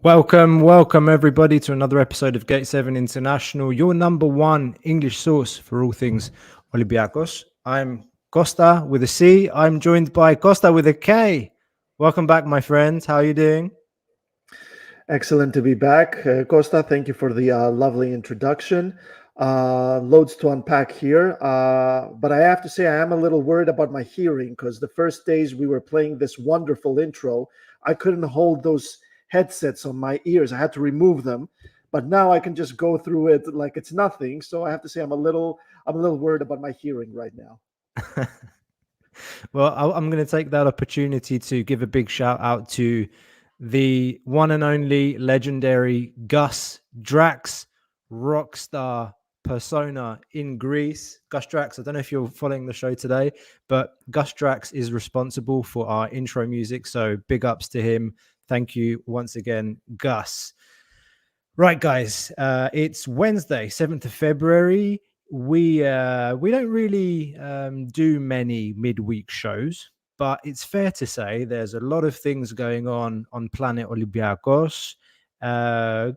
Welcome everybody to another episode of Gate 7 International, your number one English source for all things Olympiacos. I'm Costa with a C. I'm joined by Costa with a K. Welcome back, my friends. How are you doing? Excellent to be back. Costa, thank you for the lovely introduction. Loads to unpack here. But I have to say, I am a little worried about my hearing because the first days we were playing this wonderful intro, I couldn't hold those headsets on my ears. I had to remove them. But now I can just go through it like it's nothing. So I have to say, I'm a little worried about my hearing right now. Well, I'm going to take that opportunity to give a big shout out to the one and only legendary Gus Drax, rockstar persona in Greece. Gus Drax, I don't know if you're following the show today, but Gus Drax is responsible for our intro music. So big ups to him. Thank you once again, Gus. Right, guys, it's Wednesday, 7th of February. We don't really do many midweek shows, but it's fair to say there's a lot of things going on Planet Olympiacos.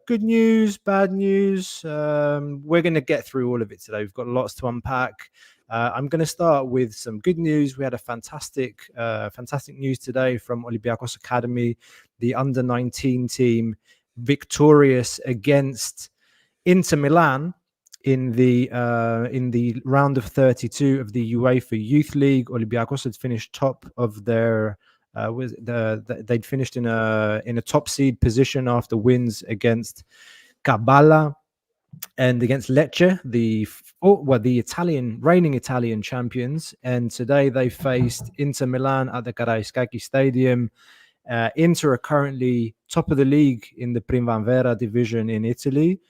Good news, bad news. We're going to get through all of it today. We've got lots to unpack. I'm going to start with some good news. We had a fantastic news today from Olympiacos Academy, the under-19 team, victorious against Inter Milan in the round of 32 of the UEFA Youth League. Olympiacos had finished top of their they'd finished in a top seed position after wins against Carvalhal and against Lecce, the reigning Italian champions. And today they faced Inter Milan at the Carvalhal SACKED Stadium. Inter are currently top of the league in the Primavera division in Italy.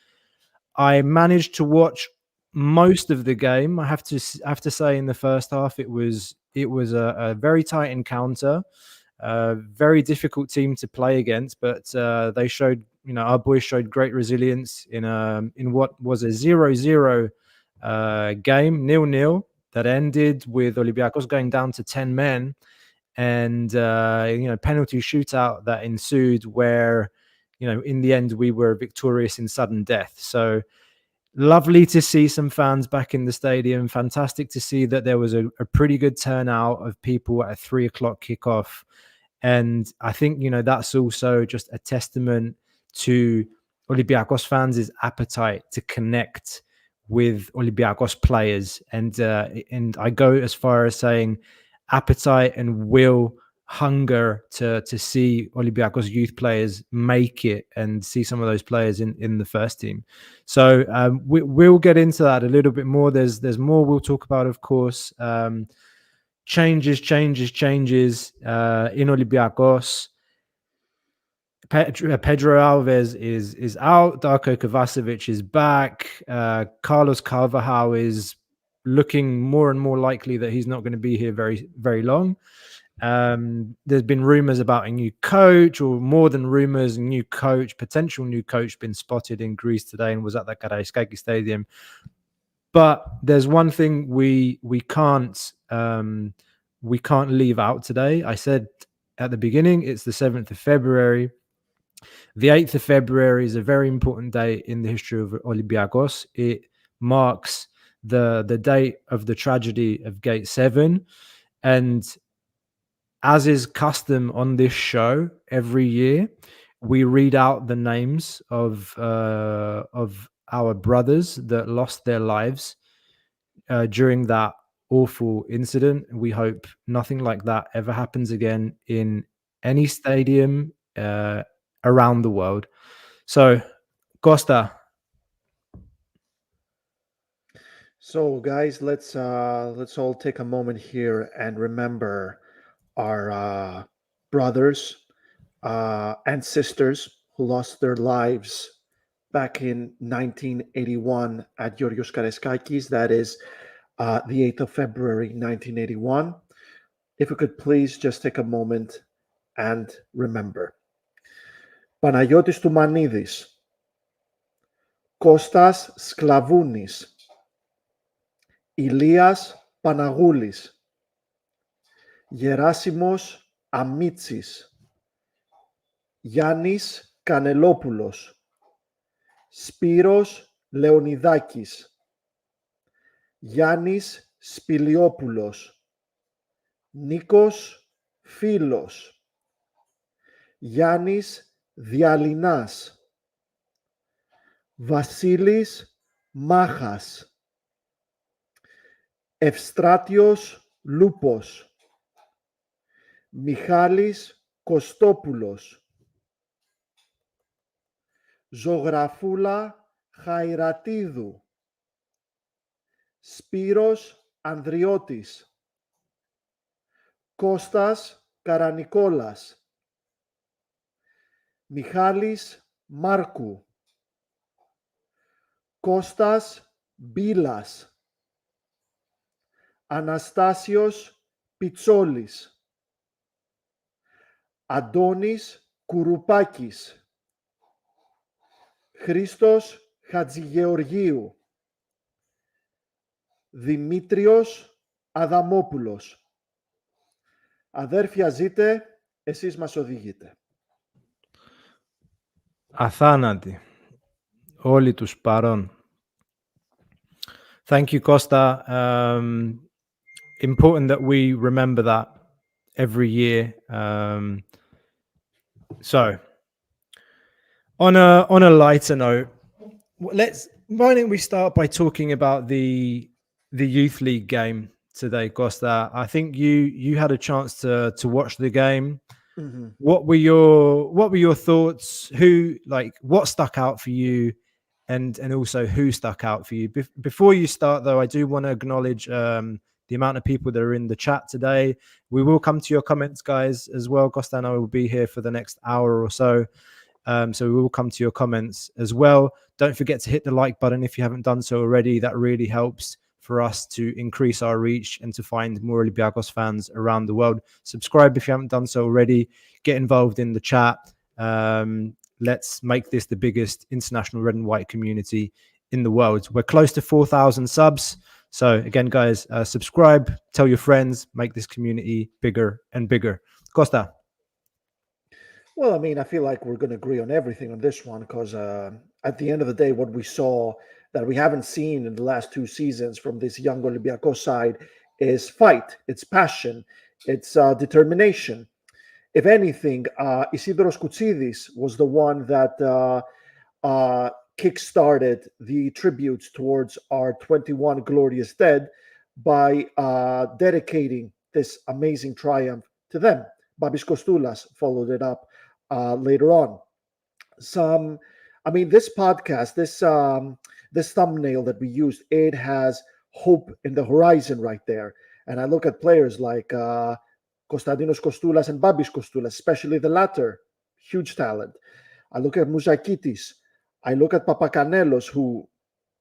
I managed to watch most of the game. I have to say, in the first half, it was a very tight encounter, very difficult team to play against. But they showed, our boys showed great resilience in what was a 0-0 game, 0-0, that ended with Olympiacos going down to 10 men. And penalty shootout that ensued where in the end we were victorious in sudden death. So lovely to see some fans back in the stadium. Fantastic to see that there was a pretty good turnout of people at a 3:00 kickoff. And I think that's also just a testament to Olympiacos fans' appetite to connect with Olympiacos players. And I go as far as saying appetite and will, hunger to see Olympiacos youth players make it and see some of those players in the first team. So we'll get into that a little bit more. There's more we'll talk about, of course. Changes in Olympiacos. Pedro Alves is out. Darko Kovacevic is back. Carlos Carvalhal is looking more and more likely that he's not going to be here very, very long. There's been rumors about a new coach, or more than rumors, a new coach, potential new coach, been spotted in Greece today and was at the Carvalhal SACKED Stadium. But there's one thing we can't leave out today. I said at the beginning, it's the 7th of February. The 8th of February is a very important day in the history of Olympiacos. It marks the date of the tragedy of Gate 7. And as is custom on this show, every year we read out the names of our brothers that lost their lives during that awful incident. We hope nothing like that ever happens again in any stadium around the world. So, Costa. So, guys, let's all take a moment here and remember our brothers and sisters who lost their lives back in 1981 at Georgios Karaiskakis. That is the 8th of February, 1981. If we could please just take a moment and remember. Παναγιώτης Τουμανίδης, Κώστας Σκλαβούνης, Ηλίας Παναγούλης, Γεράσιμος Αμίτσης, Γιάννης Κανελόπουλος, Σπύρος Λεωνιδάκης, Γιάννης Σπηλιόπουλος, Νίκος Φίλος, Γιάννης Διαλυνάς, Βασίλης Μάχας, Ευστράτιος Λούπος, Μιχάλης Κωστόπουλος, Ζωγραφούλα Χαϊρατίδου, Σπύρος Ανδριώτης, Κώστας Καρανικόλας, Μιχάλης Μάρκου, Κώστας Μπίλας, Αναστάσιος Πιτσόλης, Αντώνης Κουρουπάκης, Χρήστος Χατζηγεωργίου, Δημήτριος Αδαμόπουλος. Αδέρφια ζείτε, εσείς μας οδηγείτε. Αθάνατοι. Όλοι τους παρών. Thank you, Costa. Important that we remember that every year. So, on a lighter note, why don't we start by talking about the Youth League game today, Costa? I think you had a chance to watch the game. Mm-hmm. What were your thoughts? What stuck out for you, and also who stuck out for you? Before you start, though, I do want to acknowledge the amount of people that are in the chat today. We will come to your comments, guys, as well. Costa and I will be here for the next hour or so. So we will come to your comments as well. Don't forget to hit the like button if you haven't done so already. That really helps for us to increase our reach and to find more Olympiacos fans around the world. Subscribe if you haven't done so already. Get involved in the chat. Let's make this the biggest international red and white community in the world. We're close to 4,000 subs. So again, guys, subscribe, tell your friends, make this community bigger and bigger. Costa. Well, I mean, I feel like we're going to agree on everything on this one because at the end of the day, what we saw that we haven't seen in the last two seasons from this young Olympiacos side is fight, it's passion, it's determination. If anything, Isidoros Koutsidis was the one that kick-started the tributes towards our 21 glorious dead by dedicating this amazing triumph to them. Babis Kostoulas followed it up later on. This podcast, this thumbnail that we used, it has hope in the horizon right there. And I look at players like Konstantinos Kostoulas and Babis Kostoulas, especially the latter, huge talent. I look at Mouzakidis. I look at Papacanelos, who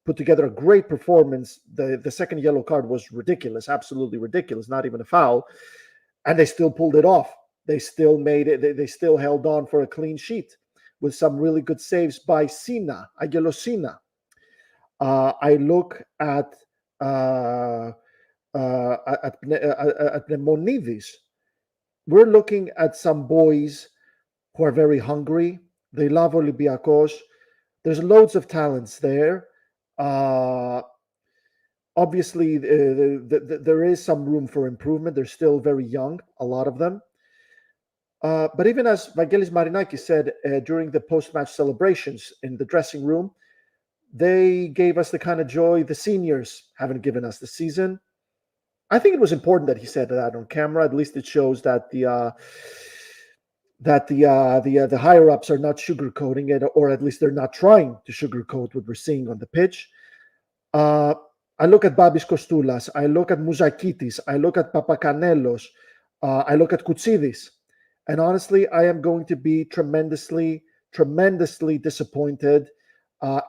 put together a great performance. The second yellow card was ridiculous, absolutely ridiculous, not even a foul. And they still pulled it off. They still made it. They still held on for a clean sheet with some really good saves by Agelo Sina. I look at Pnemonidis. We're looking at some boys who are very hungry. They love Olympiacos. There's loads of talents there. Obviously, there is some room for improvement. They're still very young, a lot of them. But even as Vangelis Marinakis said during the post-match celebrations in the dressing room, they gave us the kind of joy the seniors haven't given us this season. I think it was important that he said that on camera. At least it shows that the higher-ups are not sugarcoating it, or at least they're not trying to sugarcoat what we're seeing on the pitch. I look at Babis Kostoulas, I look at Mouzakidis, I look at Papacanelos, I look at Koutsidis, and honestly, I am going to be tremendously disappointed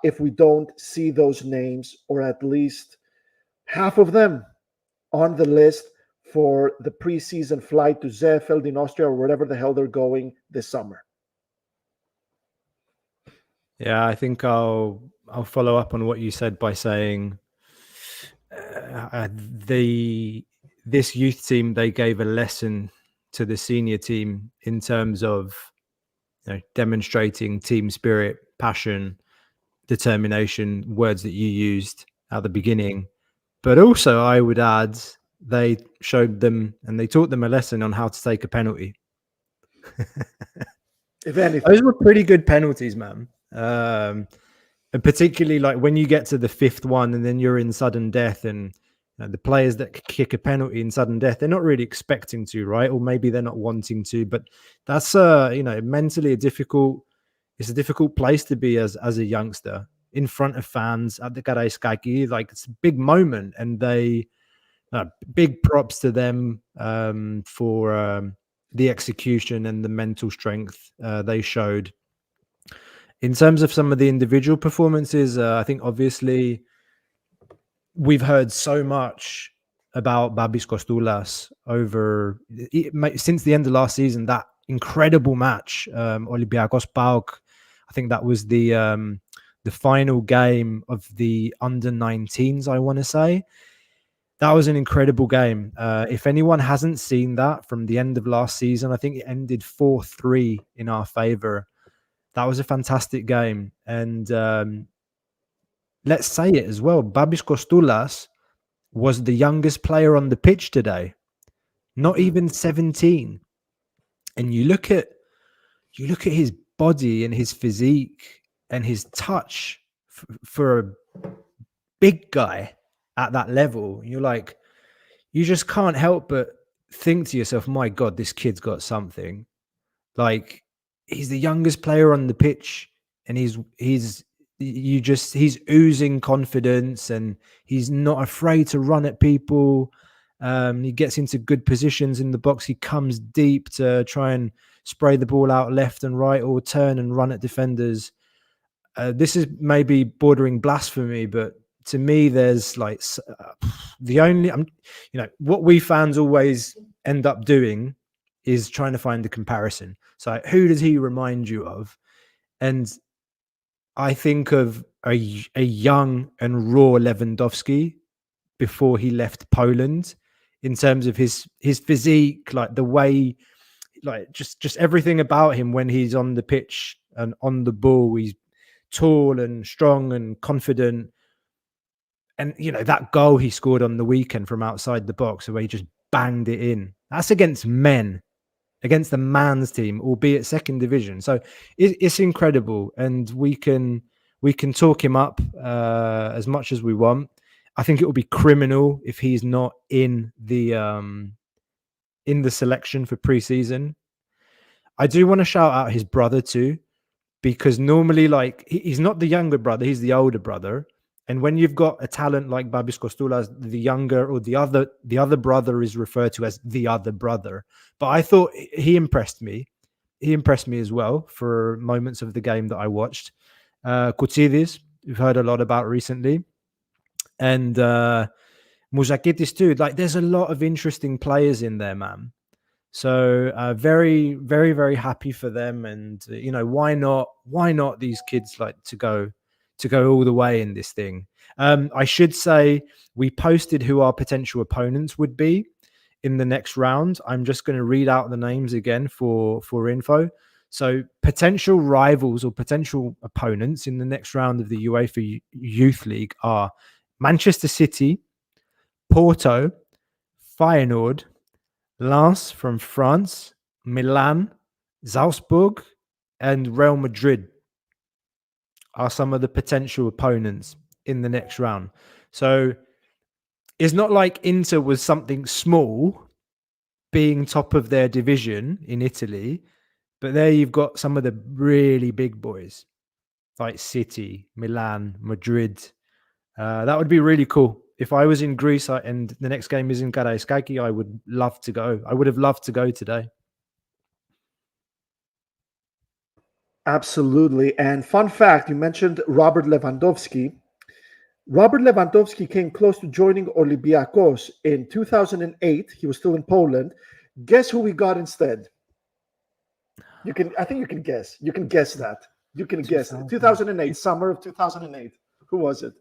if we don't see those names, or at least half of them, on the list for the preseason flight to Seefeld in Austria or wherever the hell they're going this summer. Yeah, I think I'll follow up on what you said by saying this youth team, they gave a lesson to the senior team in terms of demonstrating team spirit, passion, determination, words that you used at the beginning. But also, I would add, they showed them and they taught them a lesson on how to take a penalty. If anything. Those were pretty good penalties, man. And particularly like when you get to the fifth one and then you're in sudden death, and the players that kick a penalty in sudden death, they're not really expecting to, right? Or maybe they're not wanting to, but that's mentally it's a difficult place to be as a youngster in front of fans at the Carvalhal SACKED. Like, it's a big moment, and they big props to them for the execution and the mental strength they showed. In terms of some of the individual performances, I think obviously we've heard so much about Babis Kostulas since the end of last season. That incredible match, Olympiacos PAOK. I think that was the final game of the under-19s, I want to say. That was an incredible game. If anyone hasn't seen that from the end of last season, I think it ended 4-3 in our favor. That was a fantastic game. And let's say it as well, Babis Kostulas was the youngest player on the pitch today, not even 17. And you look at his body and his physique and his touch for a big guy at that level. You're like, you just can't help but think to yourself, my God, this kid's got something. Like, he's the youngest player on the pitch, and he's oozing confidence, and he's not afraid to run at people. He gets into good positions in the box. He comes deep to try and spray the ball out left and right, or turn and run at defenders. This is maybe bordering blasphemy, but to me, there's like what we fans always end up doing is trying to find a comparison. So who does he remind you of? And I think of a young and raw Lewandowski before he left Poland, in terms of his physique, like the way, like just everything about him when he's on the pitch and on the ball. He's tall and strong and confident. And, that goal he scored on the weekend from outside the box, where he just banged it in, that's against men, against the man's team, albeit second division. So it's incredible. And we can talk him up as much as we want. I think it will be criminal if he's not in the selection for preseason. I do want to shout out his brother too, because normally, like, he's not the younger brother, he's the older brother. And when you've got a talent like Babis Kostulas, the younger or the other brother is referred to as the other brother. But I thought he impressed me. He impressed me as well for moments of the game that I watched. Koutsidis, we've heard a lot about recently. And Mouzakitis too. Like, there's a lot of interesting players in there, man. So very, very, very happy for them. And, why not these kids like to go all the way in this thing. I should say we posted who our potential opponents would be in the next round. I'm just going to read out the names again for info. So potential rivals or potential opponents in the next round of the UEFA Youth League are Manchester City, Porto, Feyenoord, Lens from France, Milan, Salzburg, and Real Madrid are some of the potential opponents in the next round. So it's not like Inter was something small, being top of their division in Italy, but there you've got some of the really big boys like City, Milan, Madrid. That would be really cool. If I was in Greece and the next game is in Carvalhal SACKED, I would love to go. I would have loved to go today. Absolutely. And fun fact, you mentioned Robert Lewandowski. Robert Lewandowski came close to joining Olympiacos in 2008. He was still in Poland. Guess who we got instead? I think you can guess. You can guess that. You can guess. 2008, summer of 2008. Who was it?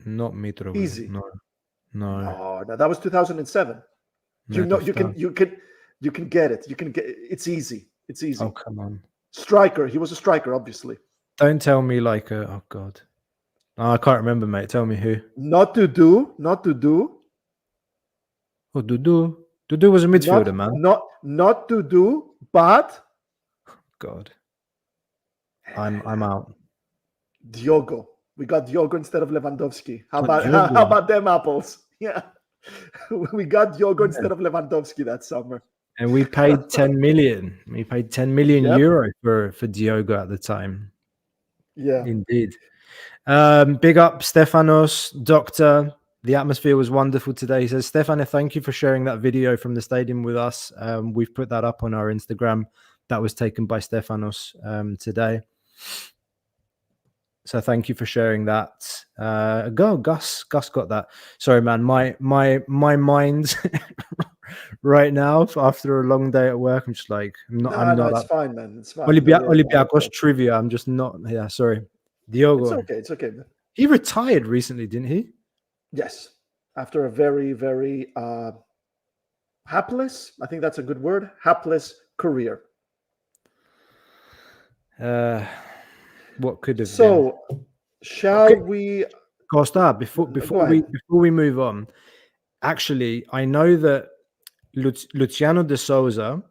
Not Mitrovic. Easy. No, that was 2007. You can get it. It's easy. It's easy. Oh, come on. Striker. He was a striker, obviously. Don't tell me like a, oh God. Oh, I can't remember, mate. Tell me who. Not to do. Oh, Dudu. Dudu was a midfielder, man. Not to do, but God. I'm out. Diogo. We got Diogo instead of Lewandowski. How Got about them apples? Yeah. We got Diogo instead of Lewandowski that summer. And we paid 10 million. We paid 10 million Yep. euro for Diogo at the time. Yeah. Indeed. Big up Stefanos, Doctor. The atmosphere was wonderful today. He says, Stefano, thank you for sharing that video from the stadium with us. We've put that up on our Instagram. That was taken by Stefanos today. So thank you for sharing that. Gus got that. Sorry, man. My mind right now after a long day at work, I'm just like, I'm not. It's fine, man. It's fine. Olympiacos trivia. I'm just not. Yeah, sorry. Diogo. It's okay, man. He retired recently, didn't he? Yes. After a very, very hapless, I think that's a good word, hapless career. What could have been? So, shall we? Costa, before we move on, actually, I know that Luciano de Souza,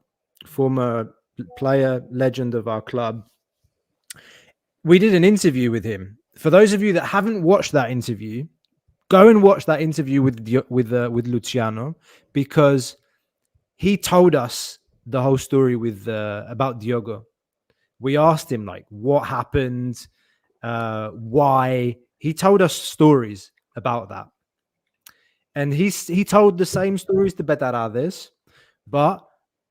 former player legend of our club, we did an interview with him. For those of you that haven't watched that interview, go and watch that interview with Luciano, because he told us the whole story with about Diogo. We asked him like what happened, why. He told us stories about that, and he told the same stories to Betarades, but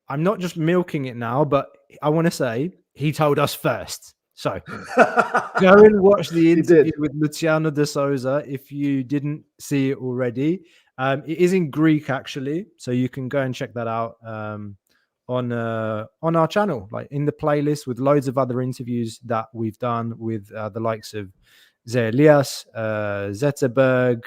I'm not just milking it now. But I want to say he told us first. So go and watch the interview with Luciano de Souza if you didn't see it already. It is in Greek, actually, so you can go and check that out on our channel, like in the playlist, with loads of other interviews that we've done with the likes of Elias, Zetterberg,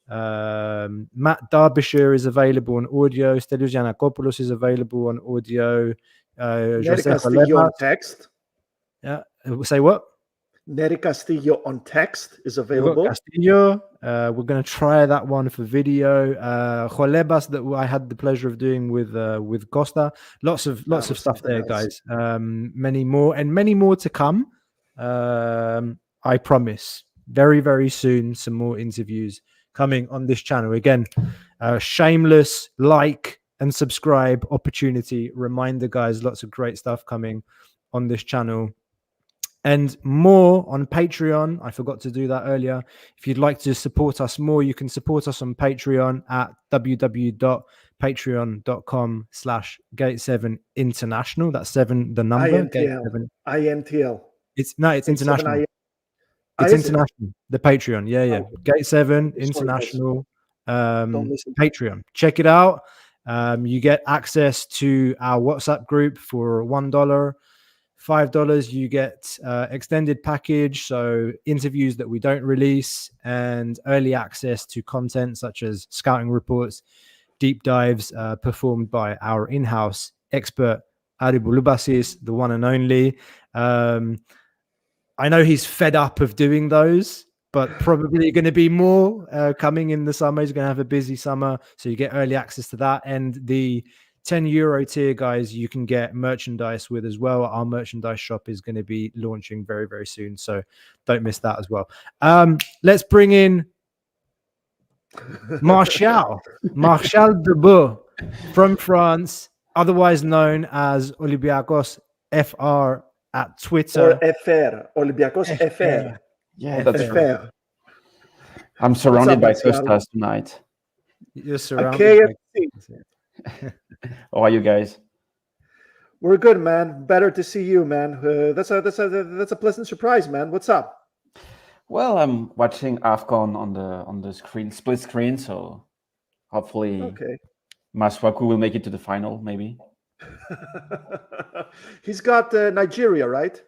Matt Derbyshire is available on audio. Stelios Giannakopoulos is available on audio. Neri Castillo on text. Yeah. Say what? Neri Castillo on text is available. Castillo. We're going to try that one for video. Jolebas that I had the pleasure of doing with Costa. Lots of stuff there, guys. Many more to come. I promise. Very, very soon, some more interviews coming on this channel. Again, shameless like and subscribe opportunity. Reminder, guys, lots of great stuff coming on this channel. And more on Patreon. I forgot to do that earlier. If you'd like to support us more, you can support us on Patreon at www.patreon.com/Gate7International. That's 7 the number. INTL. It's international. It's international. The Patreon. Yeah. Oh. Gate 7 International Patreon. Check it out. You get access to our WhatsApp group for $1. $5 you get extended package, so interviews that we don't release, and early access to content such as scouting reports, deep dives performed by our in-house expert Aribu Lubasis, the one and only. I know he's fed up of doing those, but probably going to be more coming in the summer. He's going to have a busy summer, so you get early access to that. And the €10 tier, guys, you can get merchandise with as well. Our merchandise shop is going to be launching very, very soon, so don't miss that as well. Let's bring in Martial Debout from France, otherwise known as Olympiacos FR at Twitter. Or FR, Olympiacos FR. Yeah, that's FR. I'm surrounded by Costas tonight. You're surrounded. How are you guys? We're good, man. Better to see you, man. That's a pleasant surprise, man. What's up? Well, I'm watching AFCON on the screen, split screen, so hopefully Masuaku will make it to the final, maybe. He's got Nigeria, right?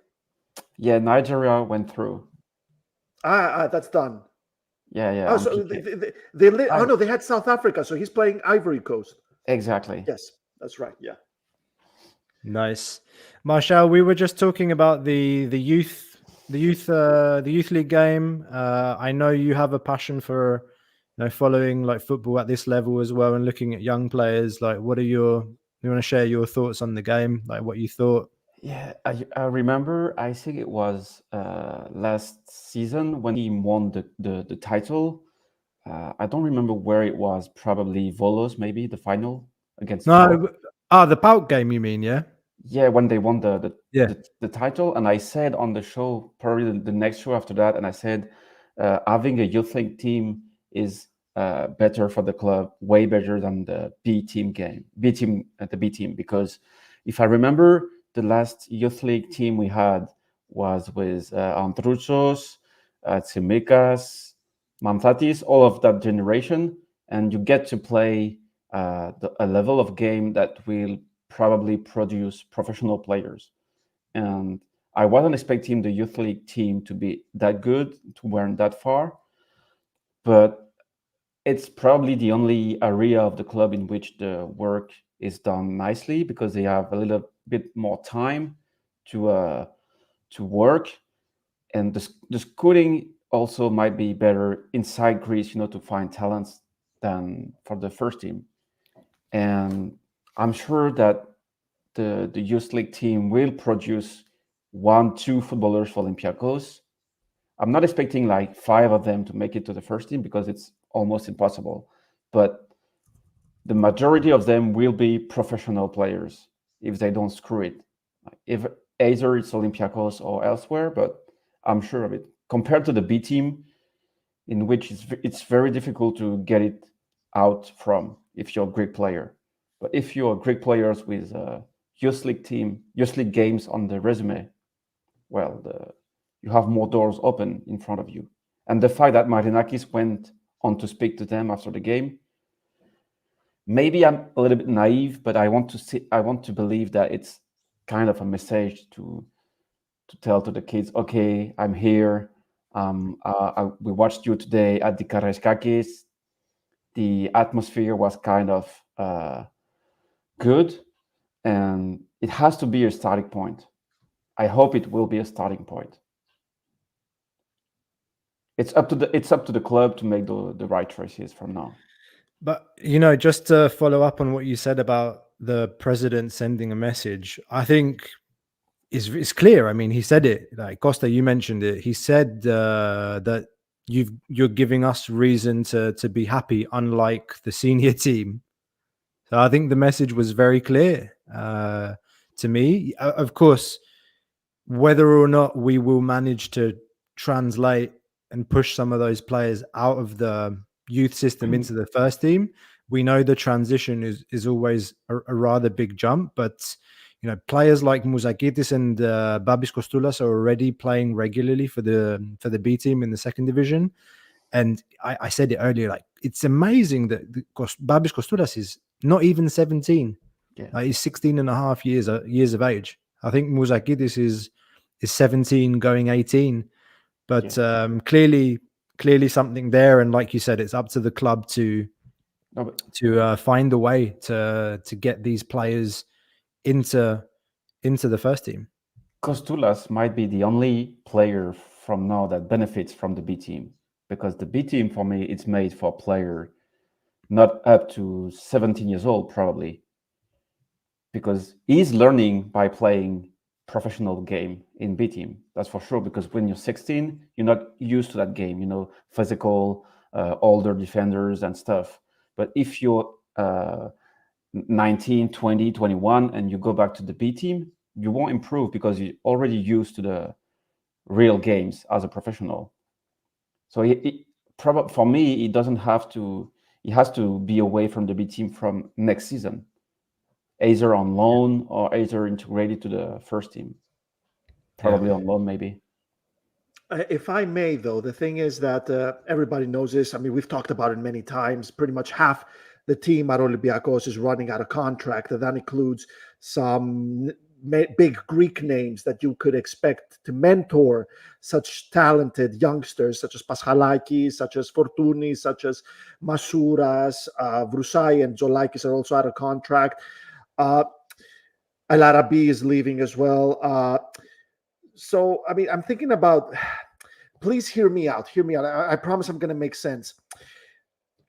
Yeah, Nigeria went through. That's done. Yeah. Oh, so they had South Africa, so he's playing Ivory Coast. Exactly. Yes, that's right. Yeah. Nice. Marshall, we were just talking about the youth league game. I know you have a passion for following like football at this level as well and looking at young players. Like, what are you want to share your thoughts on the game? Like what you thought? Yeah, I remember. I think it was last season when he won the title. I don't remember where it was. Probably Volos, maybe the final against. No, the Pauk game. You mean? Yeah. Yeah, when they won the Yeah. the title, and I said on the show, probably the next show after that, and I said having a youth league team is better for the club, way better than the B team because if I remember, the last youth league team we had was with Antruchos, Tsimikas, Mamthatis, all of that generation, and you get to play a level of game that will probably produce professional players. And I wasn't expecting the youth league team to be that good, to went that far, but it's probably the only area of the club in which the work is done nicely because they have a little bit more time to work, and the scouting also might be better inside Greece, to find talents than for the first team. And I'm sure that the youth league team will produce 1-2 footballers for Olympiacos. I'm not expecting like 5 of them to make it to the first team because it's almost impossible. But the majority of them will be professional players if they don't screw it. If either it's Olympiacos or elsewhere, but I'm sure of it. Compared to the B team, in which it's very difficult to get it out from if you're a Greek player. But if you're Greek players with youth league games on the resume, well, you have more doors open in front of you. And the fact that Marinakis went on to speak to them after the game, maybe I'm a little bit naive, but I want to believe that it's kind of a message to tell to the kids, okay, I'm here. We watched you today at the Karaiskakis. The atmosphere was kind of good, and it has to be a starting point. I hope it will be a starting point. It's up to the club to make the right choices from now. But just to follow up on what you said about the president sending a message, I think it's clear. I mean, he said it. Like Costa, you mentioned it. He said that you're giving us reason to be happy, unlike the senior team. So I think the message was very clear to me. Of course, whether or not we will manage to translate and push some of those players out of the youth system into the first team, we know the transition is always a rather big jump. But players like Mouzakidis and Babis Kostoulas are already playing regularly for the B team in the second division. And I said it earlier, like it's amazing that Babis Kostoulas is not even 17. Yeah. He's 16 and a half years of age. I think Mouzakidis is 17 going 18. But clearly something there. And like you said, it's up to the club to find a way to get these players into the first team. Kostoulas might be the only player from now that benefits from the B team, because the B team for me it's made for a player not up to 17 years old probably, because he's learning by playing professional game in B team. That's for sure, because when you're 16, you're not used to that game, physical, older defenders and stuff. But if you're 19, 20, 21, and you go back to the B team, you won't improve because you're already used to the real games as a professional. So for me, he doesn't have to. He has to be away from the B team from next season, either on loan or either integrated to the first team. Probably on loan, maybe. If I may, though, the thing is that everybody knows this. I mean, we've talked about it many times. Pretty much half the team at Olympiacos is running out of contract. And that includes some big Greek names that you could expect to mentor such talented youngsters, such as Paschalakis, such as Fortounis, such as Masouras, Vrousai and Zolakis are also out of contract. Al Arabi is leaving as well. So, I mean, I'm thinking about, please hear me out. Hear me out. I promise I'm going to make sense.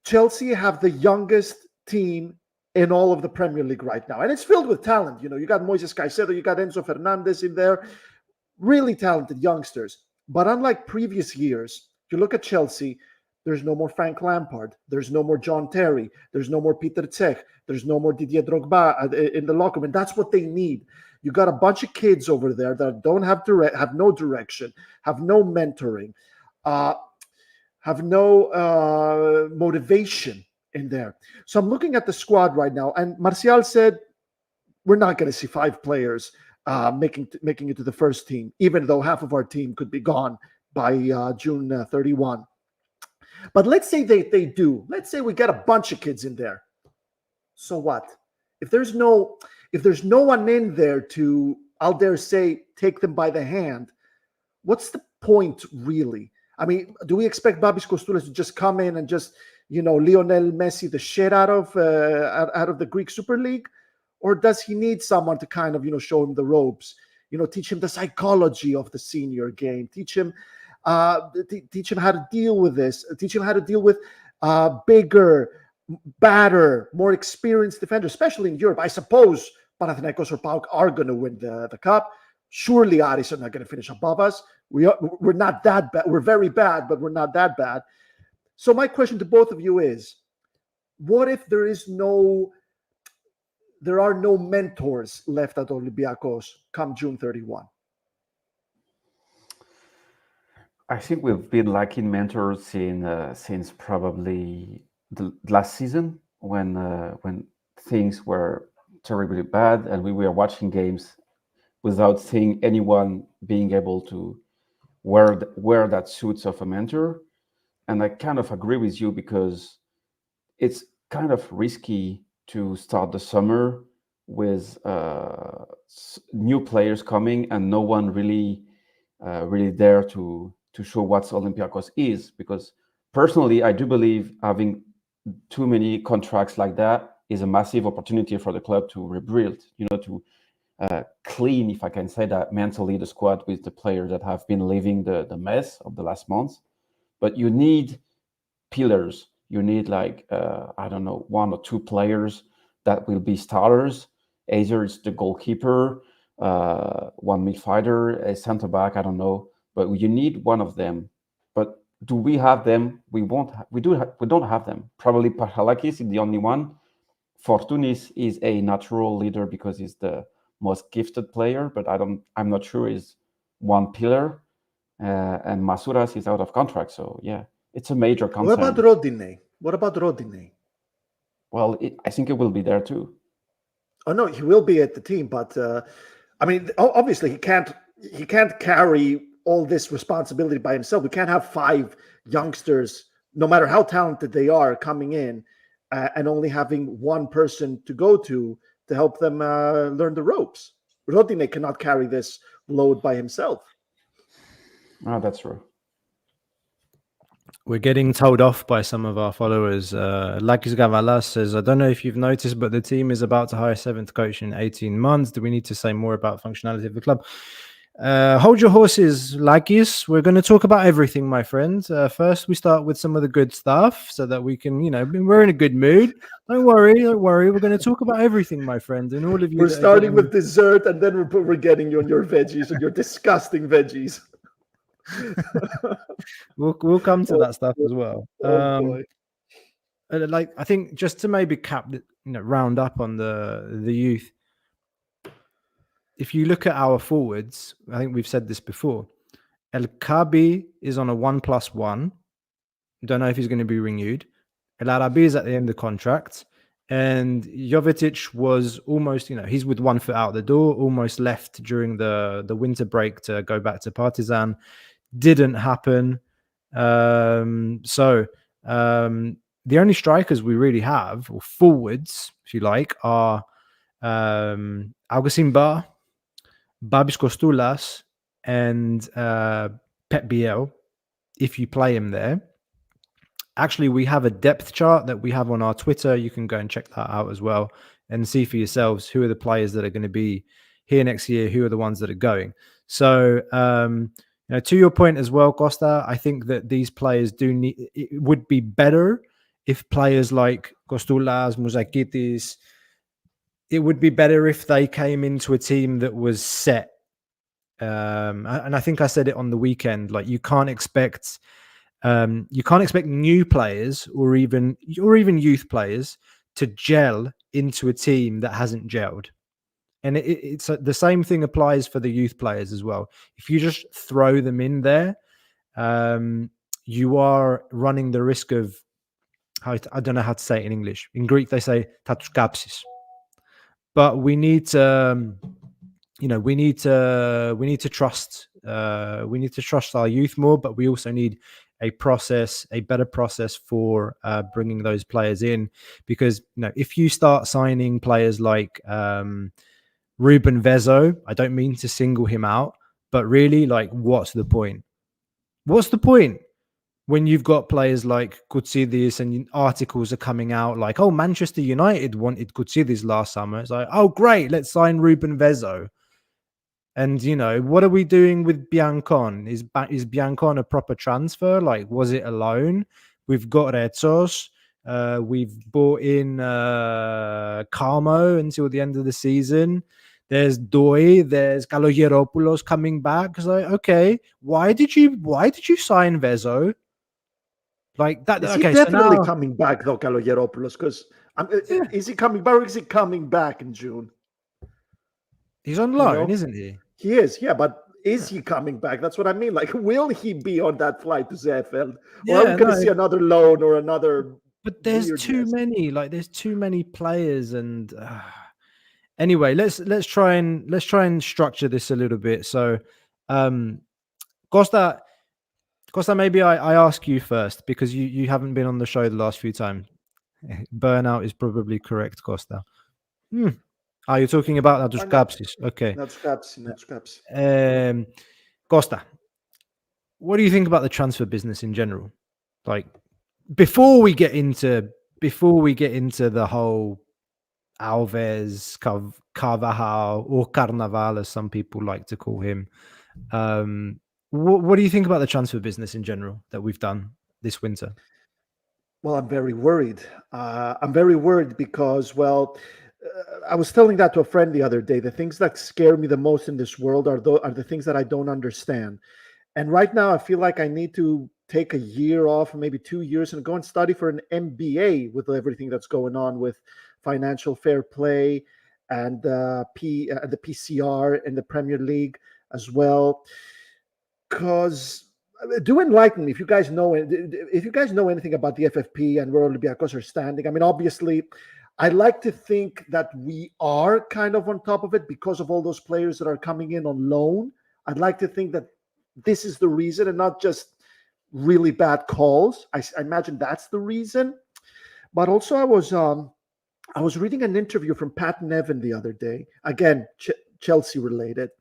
Chelsea have the youngest team in all of the Premier League right now. And it's filled with talent. You know, you got Moises Caicedo, you got Enzo Fernandez in there. Really talented youngsters. But unlike previous years, if you look at Chelsea, there's no more Frank Lampard. There's no more John Terry. There's no more Peter Cech. There's no more Didier Drogba in the locker room. And that's what they need. You got a bunch of kids over there that don't have no direction, have no mentoring, have no motivation in there. So I'm looking at the squad right now, and Martial said we're not going to see 5 players making it to the first team, even though half of our team could be gone by June 31. But let's say they do. Let's say we get a bunch of kids in there. So what? If there's no one in there to, I'll dare say, take them by the hand, what's the point really? I mean, do we expect Babis Kostoulas to just come in and just, Lionel Messi the shit out of the Greek Super League? Or does he need someone to kind of, show him the ropes, teach him the psychology of the senior game, teach him how to deal with this, teach him how to deal with bigger, badder, more experienced defenders, especially in Europe. I suppose Panathinaikos or PAOK are going to win the cup. Surely Aris are not going to finish above us. We're not that bad. We're very bad, but we're not that bad. So my question to both of you is, what if there are no mentors left at Olympiacos come June 31? I think we've been lacking mentors since probably the last season when things were terribly bad and we were watching games without seeing anyone being able to wear that suits of a mentor. And I kind of agree with you because it's kind of risky to start the summer with new players coming and no one really there to show what Olympiacos is. Because personally, I do believe having too many contracts like that is a massive opportunity for the club to rebuild, to clean, if I can say that, mentally the squad with the players that have been leaving the mess of the last months. But you need pillars. You need I don't know, 1 or 2 players that will be starters. Either it's the goalkeeper, one midfielder, a center back, I don't know. But you need one of them. But do we have them? We won't. We don't have them. Probably Pachalakis is the only one. Fortunis is a natural leader because he's the most gifted player, but I'm not sure he's one pillar. And Masouras is out of contract, so yeah, it's a major concern. What about Rodinei? Well, I think it will be there too. Oh no, he will be at the team, but I mean, obviously he can't carry all this responsibility by himself. We can't have 5 youngsters, no matter how talented they are, coming in and only having one person to go to help them learn the ropes. Rodinei cannot carry this load by himself. Oh, that's true. We're getting told off by some of our followers. Lakis Gavalas says, I don't know if you've noticed, but the team is about to hire 7th coach in 18 months. Do we need to say more about functionality of the club? Hold your horses, Lakis. We're going to talk about everything, my friend. First, we start with some of the good stuff so that we can, we're in a good mood. Don't worry. We're going to talk about everything, my friend. And all of you. We're starting with dessert, and then we're getting you on your veggies, and your disgusting veggies. We'll come to that stuff as well. Boy. I think just to maybe round up on the youth. If you look at our forwards, I think we've said this before. El Kabi is on a 1+1. Don't know if he's going to be renewed. El Arabi is at the end of the contract. And Jovetic was almost, he's with 1 foot out the door, almost left during the winter break to go back to Partizan. Didn't happen. So the only strikers we really have, or forwards, if you like, are Augustin Bar, Babis Kostoulas, and Pep Biel, if you play him there. Actually, we have a depth chart that we have on our Twitter. You can go and check that out as well. and see for yourselves who are the players that are going to be here next year, who are the ones that are going. So, to your point as well, Costa, I think that these players do need. It would be better if players like Kostulas, Muzakitis, it would be better if they came into a team that was set. And I think I said it on the weekend. Like you can't expect new players or even youth players to gel into a team that hasn't gelled. And it's the same thing applies for the youth players as well. If you just throw them in there, you are running the risk of, I don't know how to say it in English. In Greek, they say tatouskapsis. But we need to, we need to trust our youth more. But we also need a better process for bringing those players in, because if you start signing players like Ruben Vezo, I don't mean to single him out, but really, like, what's the point? What's the point when you've got players like Koutsidis and articles are coming out like, oh, Manchester United wanted Koutsidis last summer. It's like, oh, great, let's sign Ruben Vezo. And, what are we doing with Biancon? Is Biancon a proper transfer? Like, was it a loan? We've got Retsos. We've bought in Carmo until the end of the season. There's Doi. There's Kalogeropoulos coming back. It's like, okay, why did you sign Vezo? Like that? Is okay, he definitely so now, coming back though, Kalogeropoulos? Because is he coming back or is he coming back in June? he's on loan, isn't he? He is, yeah, but is he coming back? That's what I mean. Like, will he be on that flight to Zefeld? Or are we going to see another loan or another? But there's too many. Like, there's too many players. And anyway, let's try and structure this a little bit. So, Costa, maybe I ask you first, because you haven't been on the show the last few times. Burnout is probably correct, Costa. Are you talking about Natouskapsis? Okay. Natouskapsis. Costa, what do you think about the transfer business in general? Like, before we get into the whole Alves, Carvalhal, or Carnaval, as some people like to call him, what do you think about the transfer business in general that we've done this winter? Well, I'm very worried. Because, I was telling that to a friend the other day. The things that scare me the most in this world are the things that I don't understand. And right now, I feel like I need to take a year off, maybe 2 years, and go and study for an MBA with everything that's going on with financial fair play and the PCR in the Premier League as well. Because do enlighten me if you guys know anything about the FFP and where Olympiacos are standing. I mean, obviously, I like to think that we are kind of on top of it because of all those players that are coming in on loan. I'd like to think that this is the reason and not just really bad calls. I imagine that's the reason. But also, I was reading an interview from Pat Nevin the other day, again, Chelsea related.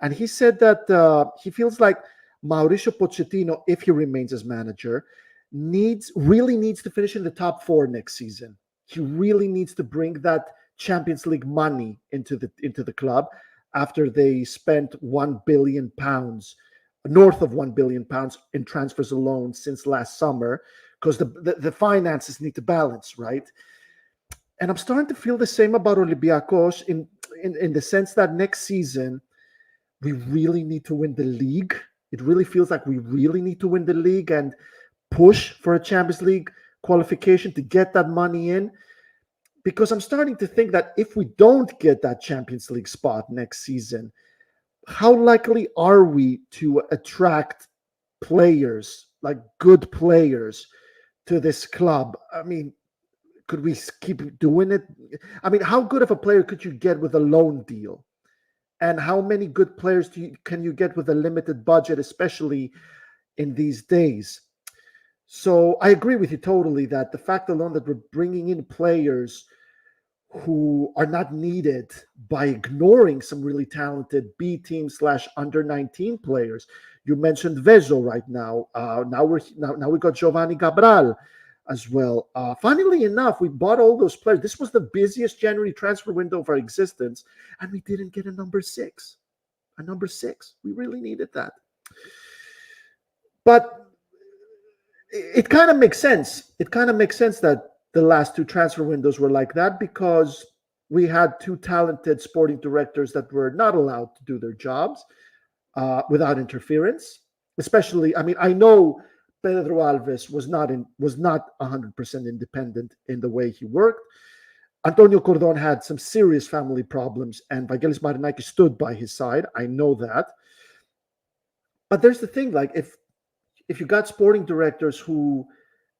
And he said that he feels like Mauricio Pochettino, if he remains as manager, really needs to finish in the top 4 next season. He really needs to bring that Champions League money into the club after they spent £1 billion, north of £1 billion in transfers alone since last summer, because the finances need to balance, right? And I'm starting to feel the same about Olympiacos in the sense that next season we really need to win the league. It really feels like we really need to win the league and push for a Champions League qualification to get that money in. Because I'm starting to think that if we don't get that Champions League spot next season, how likely are we to attract players, like good players, to this club? I mean, could we keep doing it? I mean, how good of a player could you get with a loan deal? And how many good players can you get with a limited budget, especially in these days? So I agree with you totally that the fact alone that we're bringing in players who are not needed by ignoring some really talented B team / under 19 players. You mentioned Vezo right now. Now we got Giovanni Cabral. as well. Funnily enough, we bought all those players. This was the busiest January transfer window of our existence, and we didn't get a number 6. A number 6. We really needed that. But it kind of makes sense. It kind of makes sense that the last 2 transfer windows were like that, because we had 2 talented sporting directors that were not allowed to do their jobs without interference. Especially, I mean, I know Pedro Alves was not 100% independent in the way he worked. Antonio Cordon had some serious family problems, and Vangelis Marinakis stood by his side. I know that. But there's the thing, like, if you got sporting directors who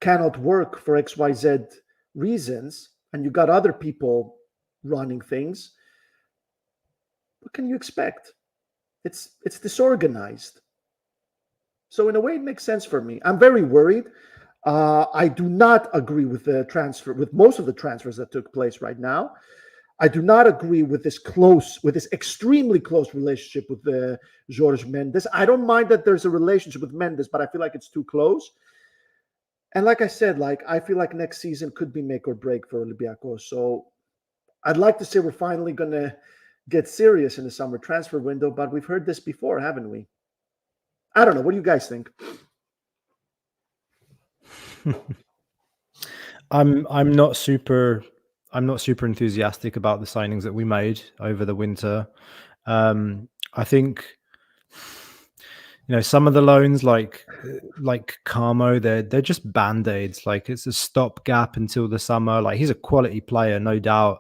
cannot work for XYZ reasons, and you got other people running things, what can you expect? It's disorganized. So in a way, it makes sense for me. I'm very worried. I do not agree with most of the transfers that took place right now. I do not agree with this extremely close relationship with Jorge Mendes. I don't mind that there's a relationship with Mendes, but I feel like it's too close. And like I said, I feel like next season could be make or break for Olympiacos. So I'd like to say we're finally going to get serious in the summer transfer window, but we've heard this before, haven't we? I don't know. What do you guys think? I'm not super enthusiastic about the signings that we made over the winter. I think, some of the loans like Carmo, they're just band-aids. Like, it's a stopgap until the summer. Like, he's a quality player, no doubt.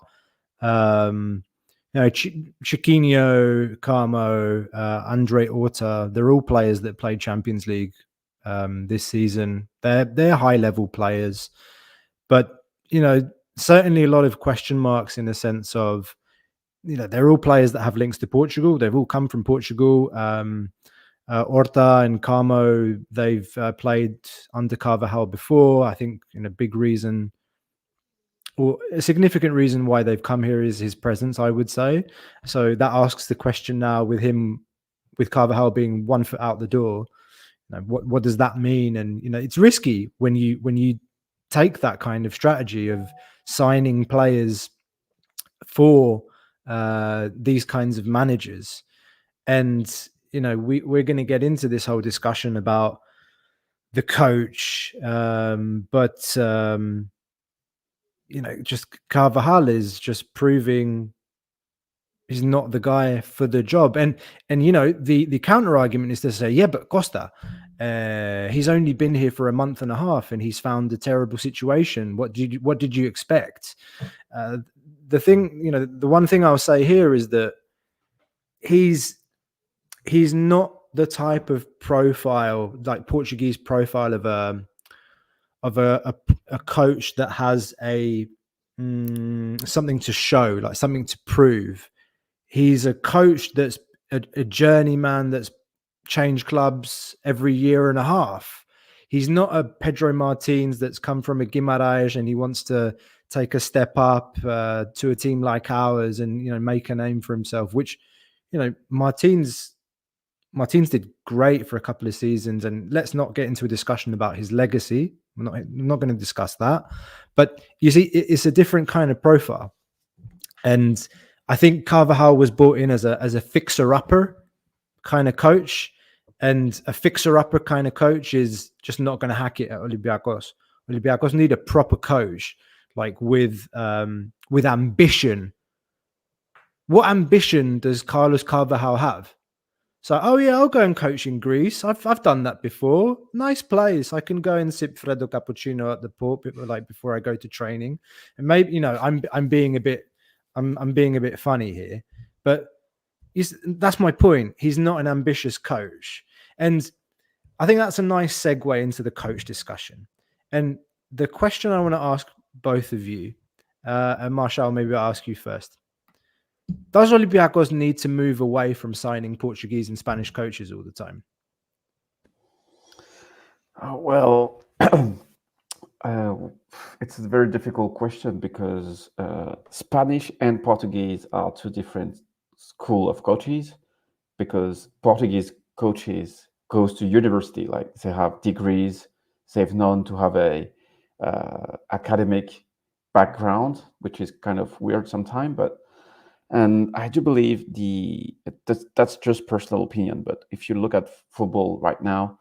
Chiquinho, Carmo, Andre Horta, they're all players that played Champions League this season. They're high-level players, but certainly a lot of question marks in the sense of, they're all players that have links to Portugal. They've all come from Portugal. Horta and Carmo, they've played under Carvalhal before. I think a big reason, or a significant reason why they've come here is his presence, I would say. So that asks the question now, with Carvalhal being 1 foot out the door, what does that mean? And it's risky when you take that kind of strategy of signing players for these kinds of managers. And we're going to get into this whole discussion about the coach, but just Carvalhal is just proving he's not the guy for the job. And the counter argument is to say, yeah, but Costa, he's only been here for a month and a half and he's found a terrible situation. What did you expect? The one thing I'll say here is that he's not the type of profile, like Portuguese profile of a coach that has something to show, like something to prove. He's a coach that's a journeyman that's changed clubs every year and a half. He's not a Pedro Martins that's come from a Guimarães and he wants to take a step up to a team like ours and make a name for himself, which Martins did great for a couple of seasons. And let's not get into a discussion about his legacy. I'm not going to discuss that. But you see, it's a different kind of profile. And I think Carvalhal was brought in as a fixer-upper kind of coach. And a fixer-upper kind of coach is just not going to hack it at Olympiacos. Olympiacos need a proper coach, like with ambition. What ambition does Carlos Carvalhal have? So, oh yeah, I'll go and coach in Greece. I've done that before. Nice place. I can go and sip Freddo cappuccino at the port, like before I go to training. And maybe I'm being a bit funny here, but that's my point. He's not an ambitious coach, and I think that's a nice segue into the coach discussion. And the question I want to ask both of you, and Marshall, maybe I'll ask you first. Does Olympiacos need to move away from signing Portuguese and Spanish coaches all the time? Well, it's a very difficult question because Spanish and Portuguese are 2 different school of coaches. Because Portuguese coaches goes to university, like they have degrees, they've known to have a academic background, which is kind of weird sometimes. And I do believe that's just personal opinion. But if you look at football right now,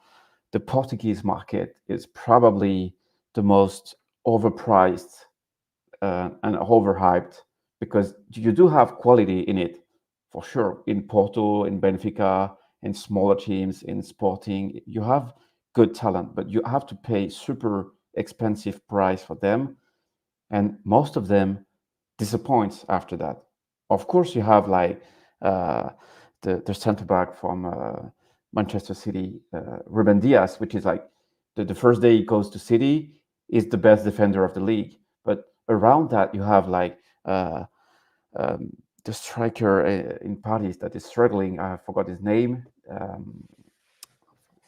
the Portuguese market is probably the most overpriced and overhyped, because you do have quality in it, for sure. In Porto, in Benfica, in smaller teams, in Sporting, you have good talent, but you have to pay super expensive price for them, and most of them disappoints after that. Of course, you have like the center back from Manchester City, Ruben Diaz, which is like the first day he goes to City is the best defender of the league. But around that, you have like the striker in Paris that is struggling. I forgot his name,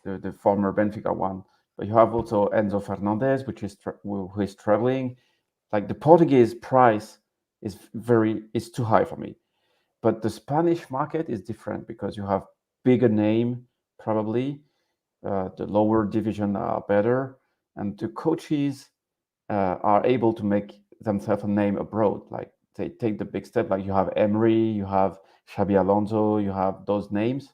the former Benfica one. But you have also Enzo Fernandez, who is struggling. Like the Portuguese price is too high for me. But the Spanish market is different because you have bigger name, probably. The lower division are better, and the coaches are able to make themselves a name abroad. Like they take the big step. Like you have Emery, you have Xabi Alonso, you have those names.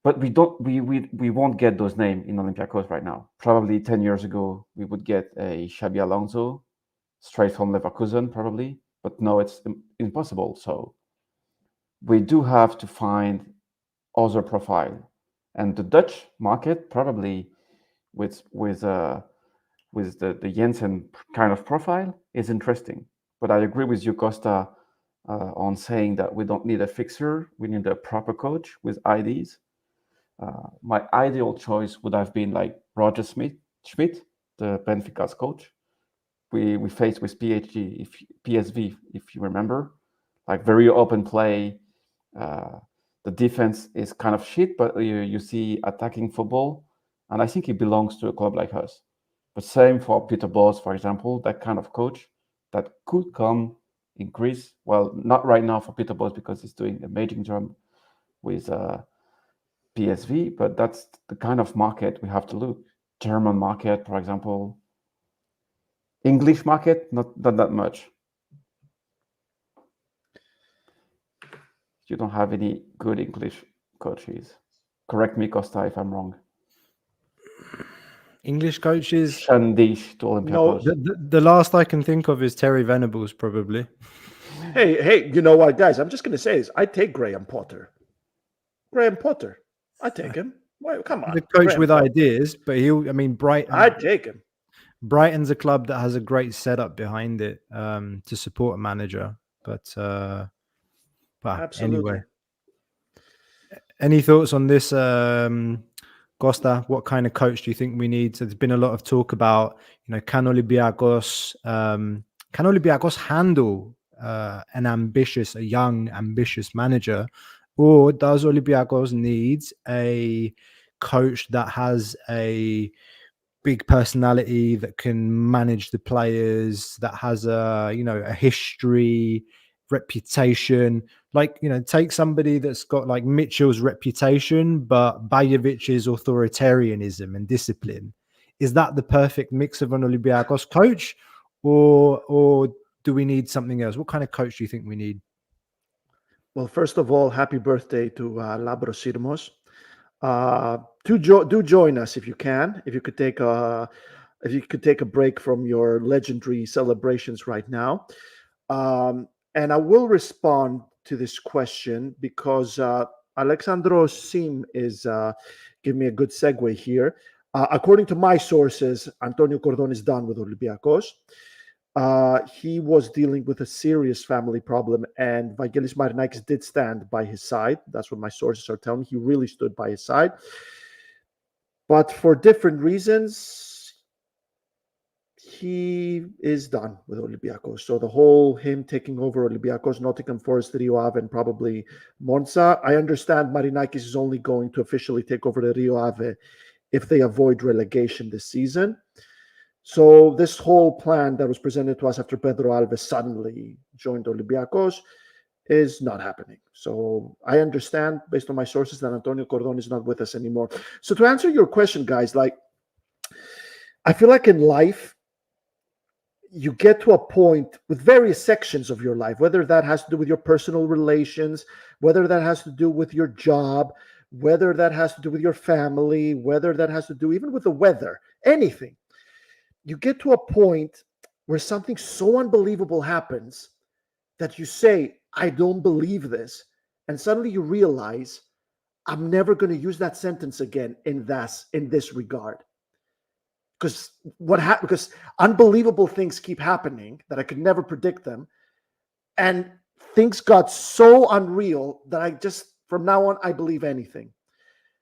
But we won't get those names in Olympiacos right now. Probably 10 years ago, we would get a Xabi Alonso straight from Leverkusen, probably. But no, it's impossible. So we do have to find other profile. And the Dutch market, probably with the Jansen kind of profile, is interesting. But I agree with you, Costa, on saying that we don't need a fixer. We need a proper coach with IDs. My ideal choice would have been like Roger Schmidt, the Benfica's coach. We faced with PSV, if you remember, like very open play. The defense is kind of shit, but you see attacking football, and I think he belongs to a club like us. But same for Peter Bosz, for example, that kind of coach that could come in Greece. Well, not right now for Peter Bosz because he's doing an amazing job with PSV, but that's the kind of market we have to look. German market, for example. English market, not that much. You don't have any good English coaches. Correct me, Costa, if I'm wrong. English coaches? Shandish to Olympiacos. No, the last I can think of is Terry Venables, probably. Hey, you know what, guys? I'm just going to say this. I take Graham Potter. I take him. Well, come on. The coach Graham with Potter. ideas, but Brighton. I'd take him. Brighton's a club that has a great setup behind it to support a manager. But Absolutely. Anyway, any thoughts on this, Costa? What kind of coach do you think we need? So there's been a lot of talk about, can Olympiacos handle a young, ambitious manager, or does Olympiacos need a coach that has a big personality, that can manage the players, that has a history, reputation? Like, take somebody that's got like Mitchell's reputation, but Bajovic's authoritarianism and discipline. Is that the perfect mix of an Olympiacos coach, or do we need something else? What kind of coach do you think we need? Well, first of all, happy birthday to Labros Sirmos. Do join us if you can. If you could take a break from your legendary celebrations right now. And I will respond to this question because Alexandros Sim is giving me a good segue here. According to my sources, Antonio Cordon is done with Olympiacos. He was dealing with a serious family problem, and Vangelis Marinakis did stand by his side. That's what my sources are telling me. He really stood by his side. But for different reasons, he is done with Olympiacos. So the whole him taking over Olympiacos, Nottingham Forest, Rio Ave, and probably Monza. I understand Marinakis is only going to officially take over the Rio Ave if they avoid relegation this season. So this whole plan that was presented to us after Pedro Alves suddenly joined Olympiacos is not happening. So I understand, based on my sources, that Antonio Cordon is not with us anymore. So to answer your question, guys, like, I feel like in life, you get to a point with various sections of your life, whether that has to do with your personal relations, whether that has to do with your job, whether that has to do with your family, whether that has to do even with the weather, anything. You get to a point where something so unbelievable happens that you say, I don't believe this. And suddenly you realize, I'm never going to use that sentence again in this regard. Because unbelievable things keep happening that I could never predict them. And things got so unreal that I just, from now on, I believe anything.